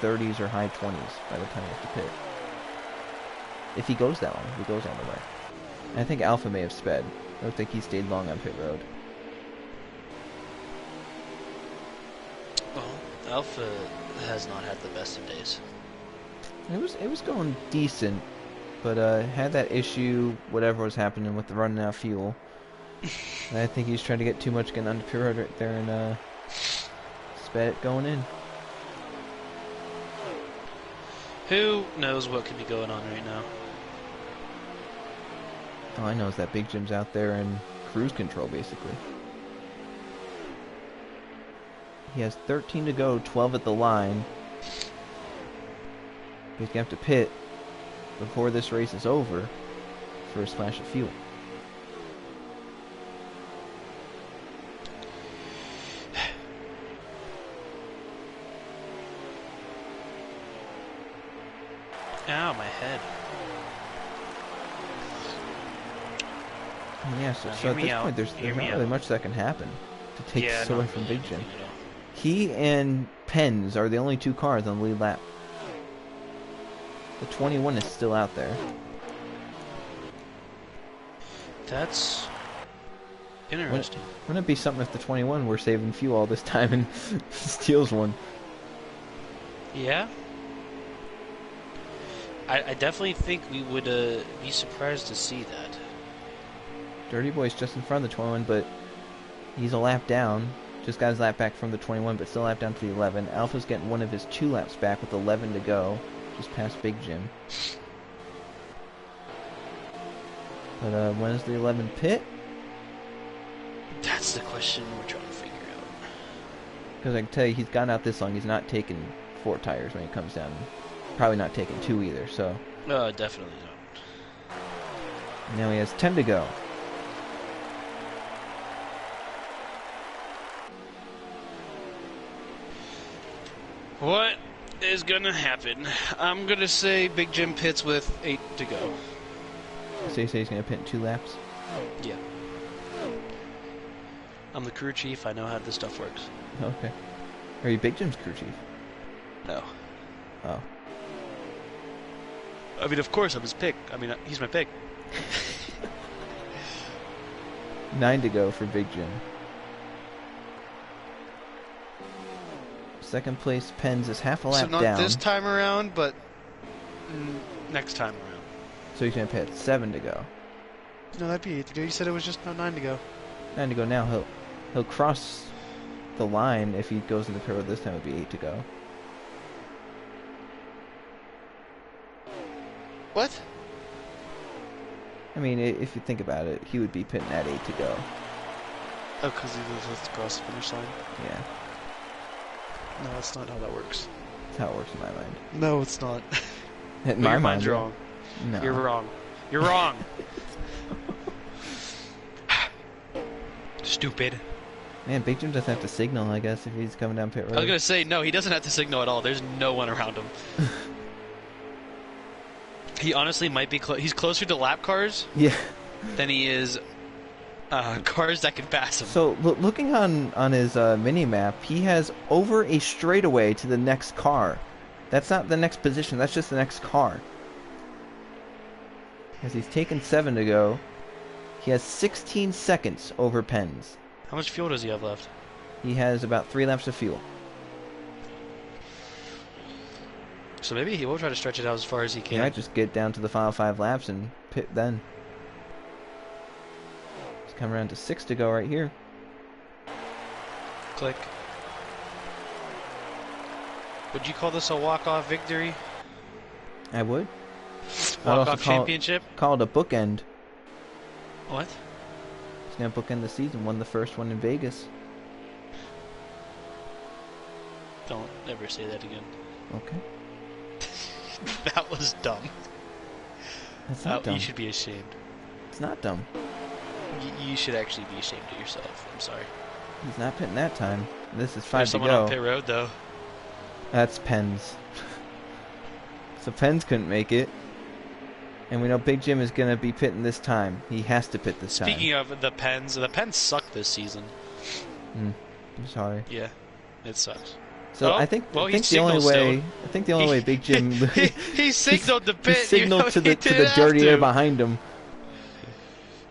30s or high 20s by the time he has to pit. If he goes that long, if he goes all the way. And I think Alpha may have sped. I don't think he stayed long on pit road. Well, Alpha has not had the best of days. It was going decent, but had that issue, whatever was happening with the running out of fuel. And I think he's trying to get too much getting onto pit road right there and sped it going in. Who knows what could be going on right now? All I know is that Big Jim's out there in cruise control, basically. He has 13 to go, 12 at the line. He's going to have to pit before this race is over for a splash of fuel. Ow, my head. Yeah, so Now, at hear this me out. point, there's Hear not me really out. much that can happen to take Yeah, this no, away from Big Jim. you know. He and Pens are the only 2 cars on the lead lap. The 21 is still out there. That's interesting. Wouldn't it be something if the 21 were saving fuel all this time and steals one? Yeah. I definitely think we would be surprised to see that. Dirty Boy's just in front of the 21, but he's a lap down. Just got his lap back from the 21, but still a lap down to the 11. Alpha's getting one of his 2 laps back with 11 to go, just past Big Jim. But when is the 11 pit? That's the question we're trying to figure out. Because I can tell you, he's gone out this long. He's not taking 4 tires when he comes down. Probably not taking 2 either. So Definitely not. now he has 10 to go. What is gonna happen? I'm gonna say Big Jim pits with 8 to go. So you say he's going to pit in 2 laps? Yeah. I'm the crew chief. I know how this stuff works. Okay. Are you Big Jim's crew chief? No. Oh. I mean, of course, I'm his pick. I mean, he's my pick. 9 to go for Big Jim. Second place, Pens is half a lap So not down. this time around, but next time around. So he's going to pit 7 to go. No, that'd be 8 to go. You said it was just 9 to go. 9 to go now. He'll cross the line if he goes in the pit road this time. It would be 8 to go. What? I mean, if you think about it, he would be pitting at 8 to go. Oh, because he was across the finish line? Yeah, No, that's not how that works. that's how it works in my mind. No, it's not. In Your my mind's mind, wrong. No. You're wrong. You're wrong. Stupid. Man, Big Jim doesn't have to signal, I guess, if he's coming down pit road. I was gonna say, no, he doesn't have to signal at all. There's no one around him. He honestly might be he's closer to lap cars Yeah. than he is cars that can pass him. So, looking on his mini-map, he has over a straightaway to the next car. That's not the next position, that's just the next car. As he's taken 7 to go, he has 16 seconds over Pens. How much fuel does he have left? He has about 3 laps of fuel. So maybe he will try to stretch it out as far as he He can. might just get down to the final 5 laps and pit then. He's coming around to 6 to go right here. Click. Would you call this a walk-off victory? I would. I'd also Walk-off championship? Call it a bookend. What? He's going to bookend the season. Won the first one in Vegas. Don't ever say that again. Okay. That was dumb. That's not dumb. You should be ashamed. It's not dumb. You should actually be ashamed of yourself. I'm sorry. He's not pitting that time. This is There's 5 to someone go. on pit road, though. That's Pens. So Pens couldn't make it. And we know Big Jim is going to be pitting this time. He has to pit this time. Speaking of the Pens suck this season. I'm sorry. Yeah, it sucks. So Oh, I think well, I he think the only signaled way still. I think the only way Big Jim He signaled the he pit. signaled to he the didn't have dirty air to. behind him.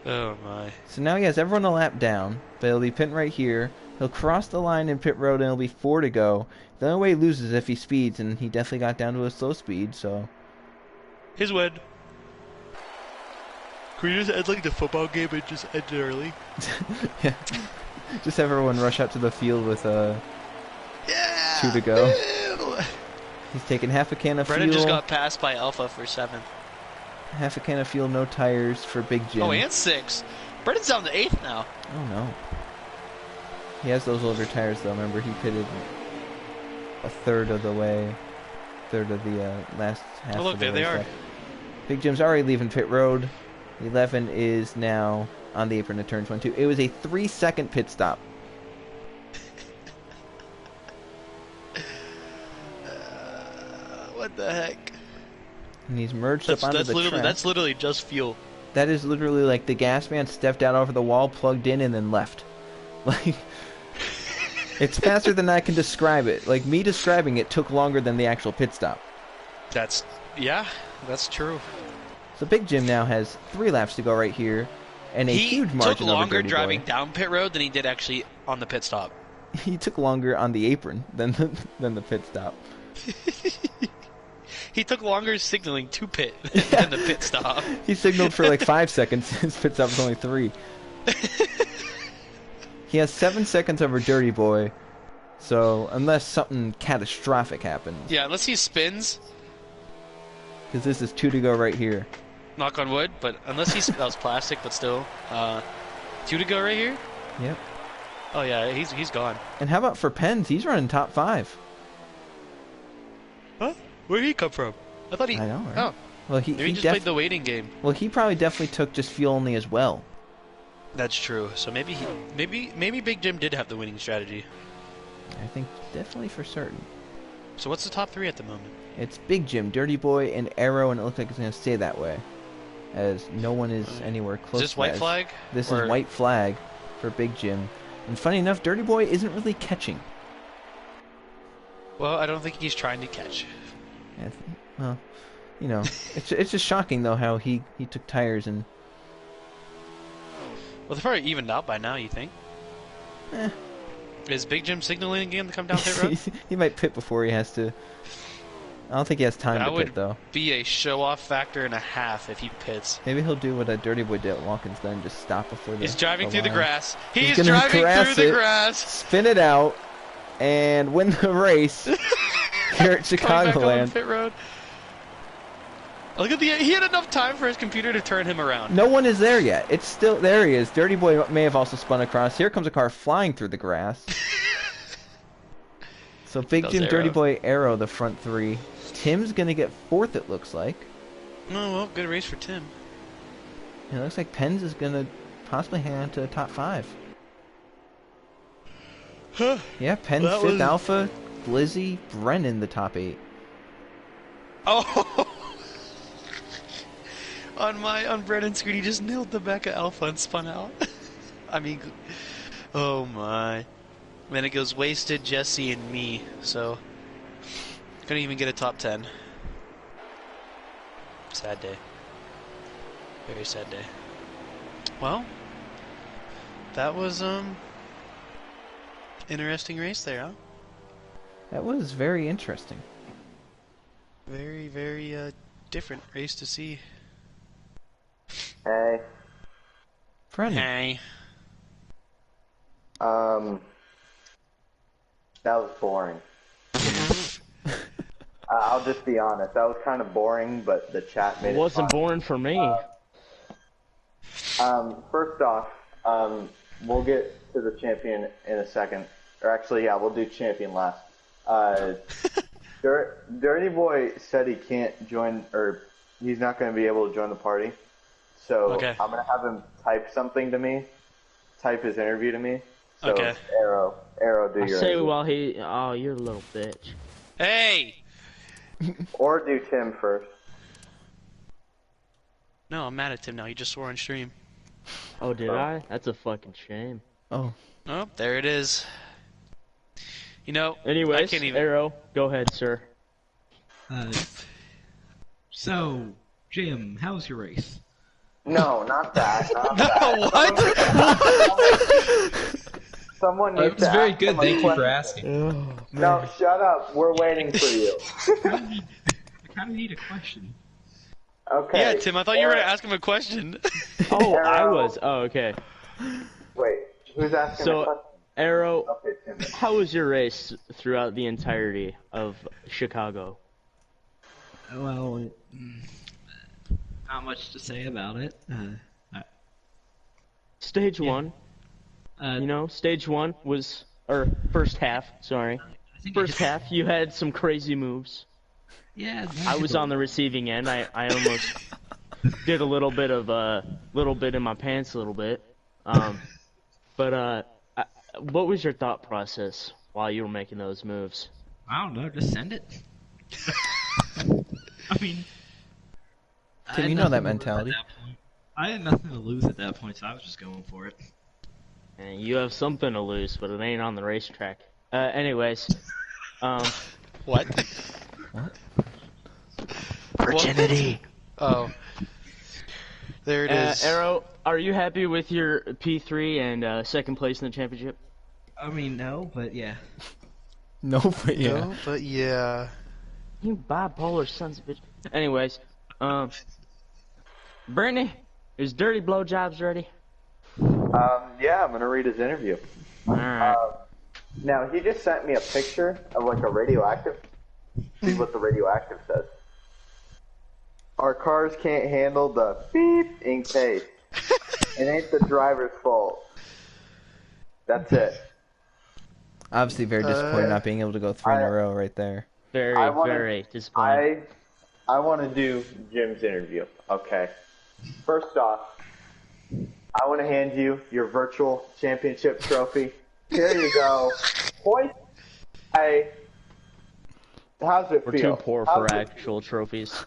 Oh my. So now he has everyone a lap down, but he'll be pitting right here. He'll cross the line in pit road and it'll be 4 to go. The only way he loses is if he speeds, and he definitely got down to a slow speed, so His win. Can we just end like the football game and just end it early? yeah. Just have everyone rush out to the field with Yeah! 2 to go. Ew. He's taking half a can of Brennan fuel. just got passed by Alpha for 7th. Half a can of fuel, no tires for Big Jim. Oh, and 6. Brennan's down to 8th now. Oh no. He has those older tires though. Remember, he pitted a third of the last half. Oh, look, of the there they race are. left. Big Jim's already leaving pit road. 11 is now on the apron to turn 22. It was a 3-second pit stop. What the heck? And he's merged up onto the track. That's literally just fuel. That is literally like the gas man stepped out over the wall, plugged in, and then left. Like, it's faster than I can describe it. Like, me describing it took longer than the actual pit stop. That's true. So Big Jim now has 3 laps to go right here, and a huge margin He took longer over Dirty driving Boy. down pit road than he did actually on the pit stop. He took longer on the apron than the pit stop. He took longer signaling to pit than the pit stop. He signaled for like 5 seconds. His pit stop was only 3. He has 7 seconds over Dirty Boy. So unless something catastrophic happens, Yeah, unless he spins, because this is 2 to go right here. knock on wood, but unless that was plastic, but still, 2 to go right here. Yep. Oh yeah, he's gone. And how about for Pens? He's running top 5. Huh? Where'd he come from? I thought he. I know, right? Oh, Well, maybe he just played the waiting game. Well, he probably definitely took just fuel only as well. That's true. So maybe maybe Big Jim did have the winning strategy. I think definitely for certain. So what's the top 3 at the moment? It's Big Jim, Dirty Boy, and Arrow, and it looks like it's going to stay that way, as no one is anywhere close. Is this white flag? This is white flag for Big Jim. And funny enough, Dirty Boy isn't really catching. Well, I don't think he's trying to catch. Well, you know, it's just shocking though how he took tires and. Well, they're probably evened out by now. You think? Is Big Jim signaling again to come down pit road? He might pit before he has to. I don't think he has time to pit though. That would be a show-off factor and a half if he pits. Maybe he'll do what a Dirty Boy did at Watkins then, just stop before the. He's driving through the line. grass. He's gonna driving grass through the it, grass. Spin it out, and win the race here at Chicagoland. Pit road. Look at he had enough time for his computer to turn him around. No one is there yet. It's still there. He is. Dirty Boy may have also spun across. Here comes a car flying through the grass. So Big Jim, Dirty Boy, Arrow, the front 3. Tim's gonna get 4th. It looks like. Oh well, good race for Tim. It looks like Pens is gonna possibly hang on to the top 5. Yeah, Pens 5th Alpha, Blizzy, Brennan the top 8. Oh. On Brennan's screen, he just nailed the back of Alpha and spun out. I mean, oh my. Then it goes Wasted, Jesse, and me, so couldn't even get a top 10. Sad day. Very sad day. Well, that was interesting race there, huh? That was very interesting. Very, very different race to see. Hey. Brennan. Hey. That was boring. I'll just be honest. That was kind of boring, but the chat made it wasn't fun. boring for me. First off, we'll get to the champion in a second. Or actually, yeah, we'll do champion last. Dirty Boy said he can't join, or he's not going to be able to join the party. So okay. I'm going to have him type something to me, type his interview to me. So okay. Arrow, do your Say interview. while he... Oh, you're a little bitch. Hey! Or do Tim first. No, I'm mad at Tim now. He just swore on stream. Oh, did I? That's a fucking shame. Oh. Oh, there it is. You know, Anyways, I can't even... Arrow, go ahead, sir. So, Jim, how was your race? No, not that. Not What? Someone It needs was to very ask good, him a thank you for question. asking. No, shut up. We're waiting for you. I kind of need a question. Okay. Yeah, Tim, I thought you were going to ask him a question. Oh, I Arrow. was. Oh, okay. Wait, who's asking the So, question? Arrow, Okay, Tim. how was your race throughout the entirety of Chicago? Well, not much to say about it. Stage 1. Stage 1 was... Or, first half, sorry. I think First half, you had some crazy moves. Yeah, I was on the receiving end. I almost did a little bit in my pants a little bit. But what was your thought process while you were making those moves? I don't know, just send it. I mean... Tim, you know that mentality. I had nothing to lose at that point, so I was just going for it. And you have something to lose, but it ain't on the racetrack. Anyways, What? What? Virginity. Oh. There it is. Arrow, are you happy with your P3 and second place in the championship? I mean, no, but yeah. No, but yeah. No, but yeah. You bipolar sons of bitch. Anyways, Brittany, is Dirty Blowjobs ready? Yeah, I'm gonna read his interview. Alright. Now, he just sent me a picture of like a radioactive. See what the radioactive says. Our cars can't handle the beep in case. It ain't the driver's fault. That's it. Obviously, very disappointed not being able to go 3 in a row right there. Very disappointing. I want to do Jim's interview. Okay. First off, I want to hand you your virtual championship trophy. Here you go. Hoist. Hey, how's it We're feel? too poor for actual trophies.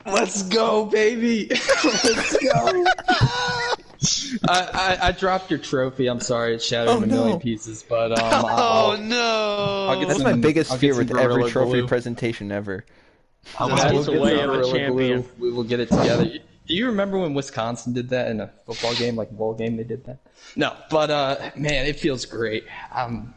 Let's go, baby. Let's go. I dropped your trophy. I'm sorry, it shattered in a million pieces. But Oh no! That's my biggest I'll get fear some with every Gorilla trophy Glue. presentation ever. We'll That's get the way some of a Gorilla champion. Glue. We will get it together. Do you remember when Wisconsin did that in a football game, like a bowl game? They did that. No, but man, it feels great. I'm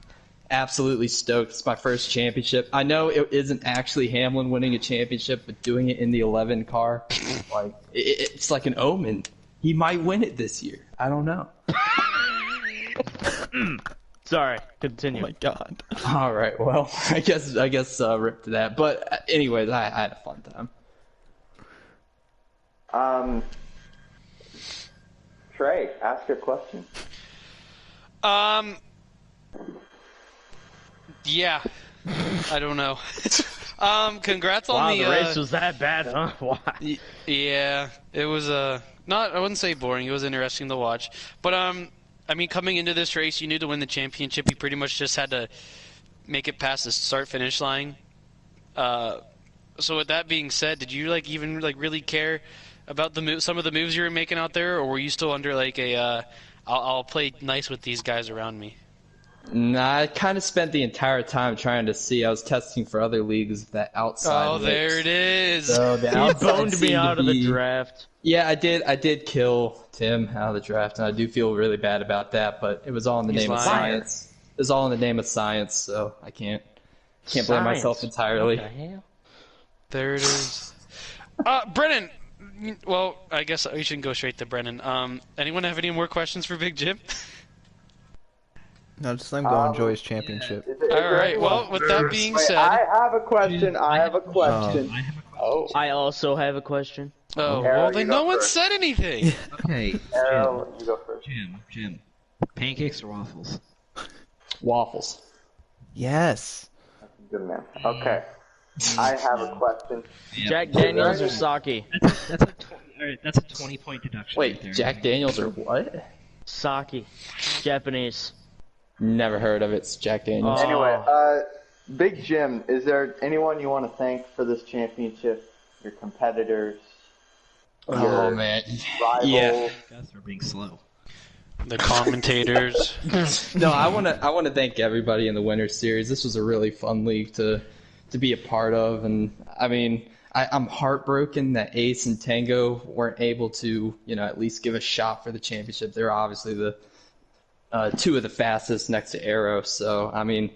absolutely stoked. It's my first championship. I know it isn't actually Hamlin winning a championship, but doing it in the 11 car, like it's like an omen. He might win it this year. I don't know. Sorry, continue. Oh my god. All right. Well, I guess rip to that. But anyways, I had a fun time. Trey, ask a question. Yeah. I don't know. Congrats Wow, on the race was that bad, huh? Why? Yeah, it was not. I wouldn't say boring. It was interesting to watch. But I mean, coming into this race, you knew to win the championship, you pretty much just had to make it past the start-finish line. So with that being said, did you even really care about some of the moves you were making out there, or were you still under I'll play nice with these guys around me? Nah, I kind of spent the entire time trying to see. I was testing for other leagues that outside. Oh, there it is. So the He outside boned seemed me to out of the be- draft. Yeah, I did kill Tim out of the draft, and I do feel really bad about that. But it was all in the He's name of lying. science. It was all in the name of science, so I can't blame myself Science. entirely. What the hell? There it is. Brennan. Well, I guess we should go straight to Brennan. Anyone have any more questions for Big Jim? No, just let him go enjoy his championship. All right. Well, with that being Wait, said, I have a question. I have a question. I have a question. Oh, I also have a question. oh Arrow, well, then you no go one first. said anything. Okay, Arrow, you go first. Jim. Pancakes or waffles? Waffles. Yes. Good man. Okay. I have a question. Yeah. Jack Daniels or sake? That's a 20-point deduction. right Wait, there. Jack Daniels or what? Sake. Japanese. Never heard of it. It's Jack Daniels. Oh. Anyway, Big Jim, is there anyone you want to thank for this championship? Your competitors? Oh your man. Rivals? Yeah. Guys are being slow. The commentators. No, I want to thank everybody in the Winter Series. This was a really fun league to be a part of, and I mean, I'm heartbroken that Ace and Tango weren't able to, at least give a shot for the championship. They're obviously the two of the fastest next to Arrow, so I mean,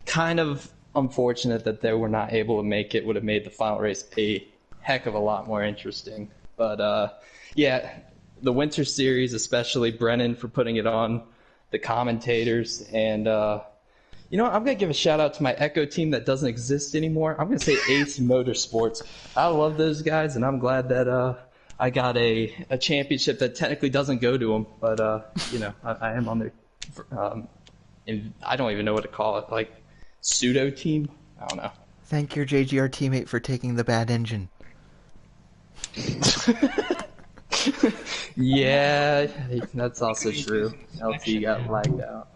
kind of unfortunate that they were not able to make it. Would have made the final race a heck of a lot more interesting. But yeah, the Winter Series, especially Brennan for putting it on, the commentators, and I'm going to give a shout out to my Echo team that doesn't exist anymore. I'm going to say Ace Motorsports. I love those guys, and I'm glad that I got a championship that technically doesn't go to them, but I am on their I don't even know what to call it, like pseudo team. I don't know. Thank your JGR teammate for taking the bad engine. Yeah, that's also true. LT got lagged out.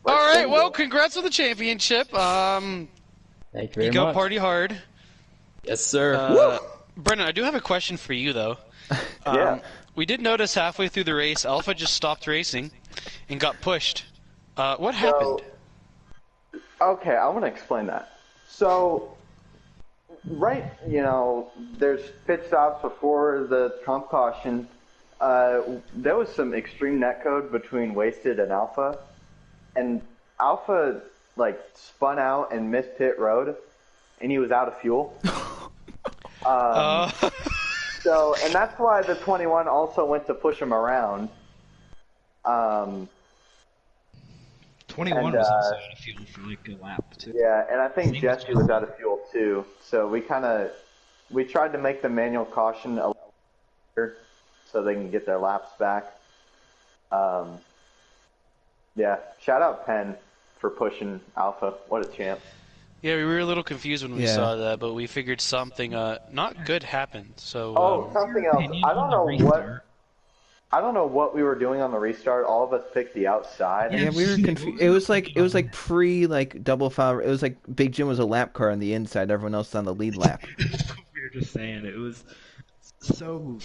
All right. Well, congrats on the championship. Thank you very You go much. party hard. Yes, sir. Brennan, I do have a question for you though. Yeah. We did notice halfway through the race, Alpha just stopped racing and got pushed. What happened? Okay, I want to explain that. So, right, there's pit stops before the Trump caution. There was some extreme netcode between Wasted and Alpha, and Alpha spun out and missed pit road, and he was out of fuel. So, and that's why the 21 also went to push him around. 21 And, was also out of fuel for a lap too. Yeah, and I think Jesse was out of fuel too. So we kind of we tried to make the manual caution a little better so they can get their laps back. Yeah, shout out Penn for pushing Alpha. What a champ. Yeah, we were a little confused when we Yeah. saw that, but we figured something not good happened. So Something else. I don't know what we were doing on the restart. All of us picked the outside. Yeah, we were confused. It was like pre like double foul. It was like Big Jim was a lap car on the inside. Everyone else on the lead lap. We were just saying it was so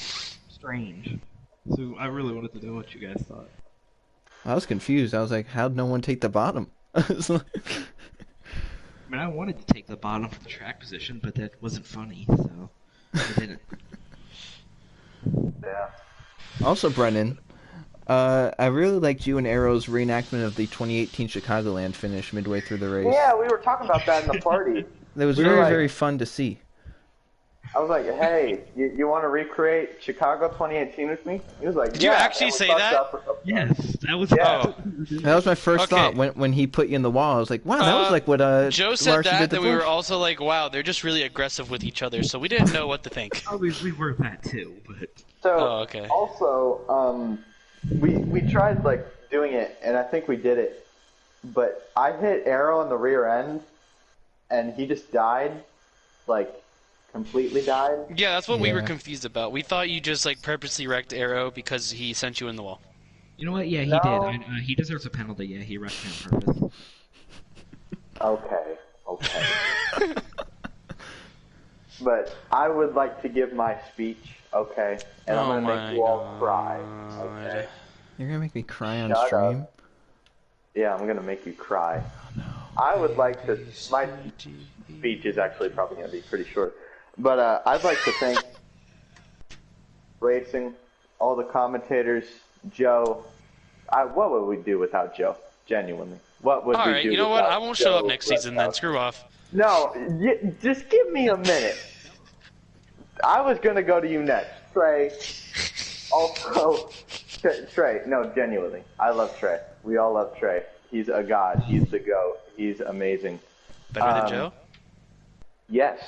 strange. So I really wanted to know what you guys thought. I was confused. I was like, how'd no one take the bottom? I mean, I wanted to take the bottom for the track position, but that wasn't funny, so I didn't. Yeah. Also, Brennan, I really liked you and Arrow's reenactment of the 2018 Chicagoland finish midway through the race. Yeah, we were talking about that in the party. That was We were very, like- very fun to see. I was like, hey, you want to recreate Chicago 2018 with me? He was like, Did you actually and we say fucked that? up. Yes, that was. Yeah. Oh. That was my first Okay. thought when he put you in the wall. I was like, wow, that was like what Joe said Larson that, did to and we were Bush. also like, wow, they're just really aggressive with each other, so we didn't know what to think. Oh, we were that too, but So Oh, okay. also, we tried like doing it, and I think we did it, but I hit Arrow in the rear end, and he just died, like completely died. Yeah, that's what we were Yeah. confused about. We thought you just like purposely wrecked Arrow because he sent you in the wall. you know what? Yeah, he No. did. He deserves a penalty. Yeah, he rushed me on purpose. Okay. But I would like to give my speech, okay, and I'm Oh gonna my make you all God. cry, okay? You're gonna make me cry on Shut stream. up. Yeah, I'm gonna make you cry. I would like to. My speech is actually probably gonna be pretty short, but I'd like to thank racing, all the commentators, Joe. What would we do without Joe? Genuinely, what would All we right, do? you know what? without I won't show up Joe next season then. Redhouse? Screw off. No, just give me a minute. I was gonna go to you next, Trey. Also, Trey. No, genuinely, I love Trey. We all love Trey. He's a god. He's the GOAT. He's amazing. Better than Joe? Yes.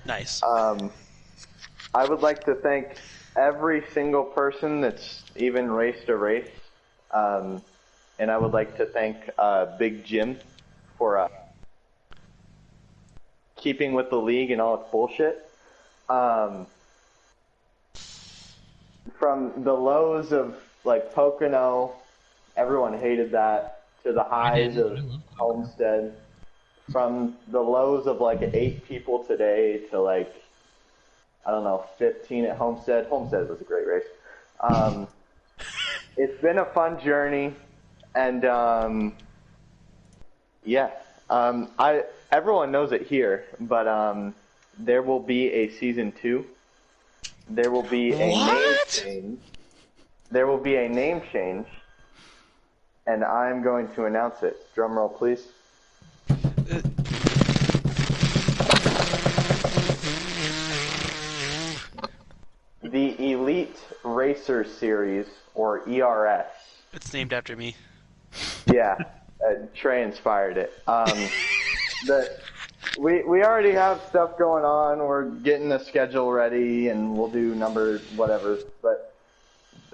Nice. I would like to thank every single person that's even raced a race. And I would like to thank Big Jim for keeping with the league and all its bullshit. From the lows of like Pocono, everyone hated that, to the highs of Homestead. From the lows of like 8 people today to like, I don't know, 15 at Homestead. Homestead was a great race. It's been a fun journey, and everyone knows it here, but there will be a season 2. There will be a name change. There will be a name change, and I'm going to announce it. Drum roll, please. The Elite Racer Series, or ERS. It's named after me. Yeah, Trey inspired it. We already have stuff going on. We're getting the schedule ready, and we'll do number whatever. But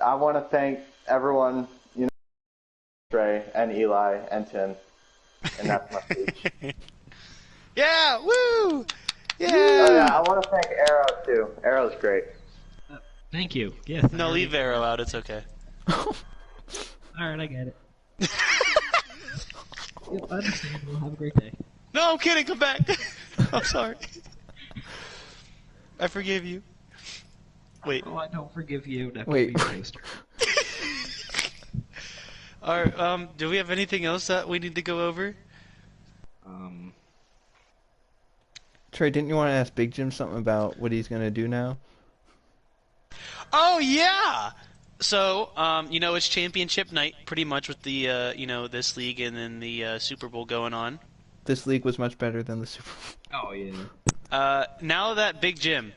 I want to thank everyone, Trey and Eli and Tim, and that's my speech. Yeah! Woo! Yeah! Oh yeah, I want to thank Arrow too. Arrow's great. Thank you. Yes. No, leave Arrow out. It's okay. All right, I get it. Yep, I understand. We'll have a great day. No, I'm kidding. Come back. I'm sorry. I forgive you. Wait. Oh, I don't forgive you. That Wait. would be a poster. All right. Do we have anything else that we need to go over? Trey, didn't you want to ask Big Jim something about what he's gonna do now? Oh yeah. So, it's championship night, pretty much, with the this league and then the Super Bowl going on. This league was much better than the Super Bowl. Oh yeah. Now that Big Jim.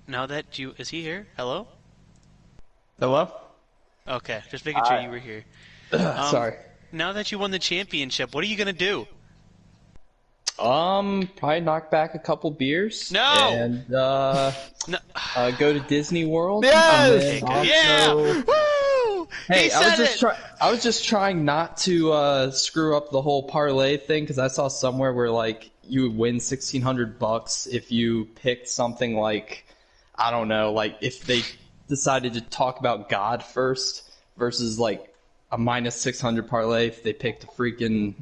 Is he here? Hello? Hello? Okay, just making sure you were here. Sorry. Now that you won the championship, what are you gonna do? Probably knock back a couple beers. No! And No. go to Disney World. Yes! And then Yeah! also- Woo! Hey, He I was said just it! I was just trying not to screw up the whole parlay thing because I saw somewhere where like you would win $1,600 if you picked something like, I don't know, like if they decided to talk about God first versus like a -600 parlay if they picked a freaking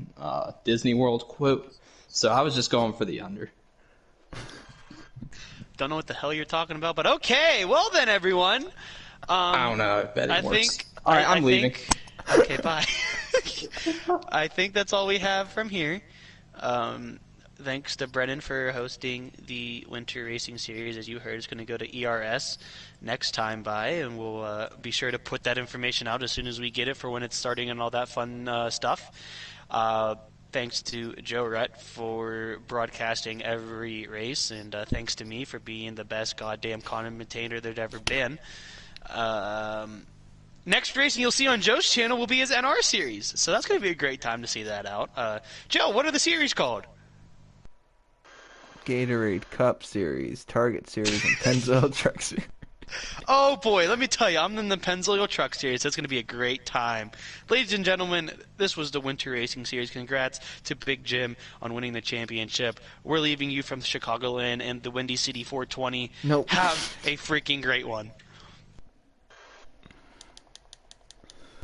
Disney World quote. So I was just going for the under. Don't know what the hell you're talking about, but okay. Well then, everyone. I don't know. I bet it I works. think. All right, I'm leaving. Okay, bye. I think that's all we have from here. Thanks to Brennan for hosting the Winter Racing Series. As you heard, it's going to go to ERS next time by, and we'll be sure to put that information out as soon as we get it for when it's starting and all that fun stuff. Thanks to Joe Rutt for broadcasting every race, and thanks to me for being the best goddamn commentator there's ever been. Next racing you'll see on Joe's channel will be his NR series, so that's going to be a great time to see that out. Joe, what are the series called? Gatorade Cup Series, Target Series, and Pennzoil Truck Series. Oh boy, let me tell you, I'm in the Pennzoil Truck Series. That's going to be a great time. Ladies and gentlemen, this was the Winter Racing Series. Congrats to Big Jim on winning the championship. We're leaving you from Chicagoland and the Windy City 420. Nope. Have a freaking great one.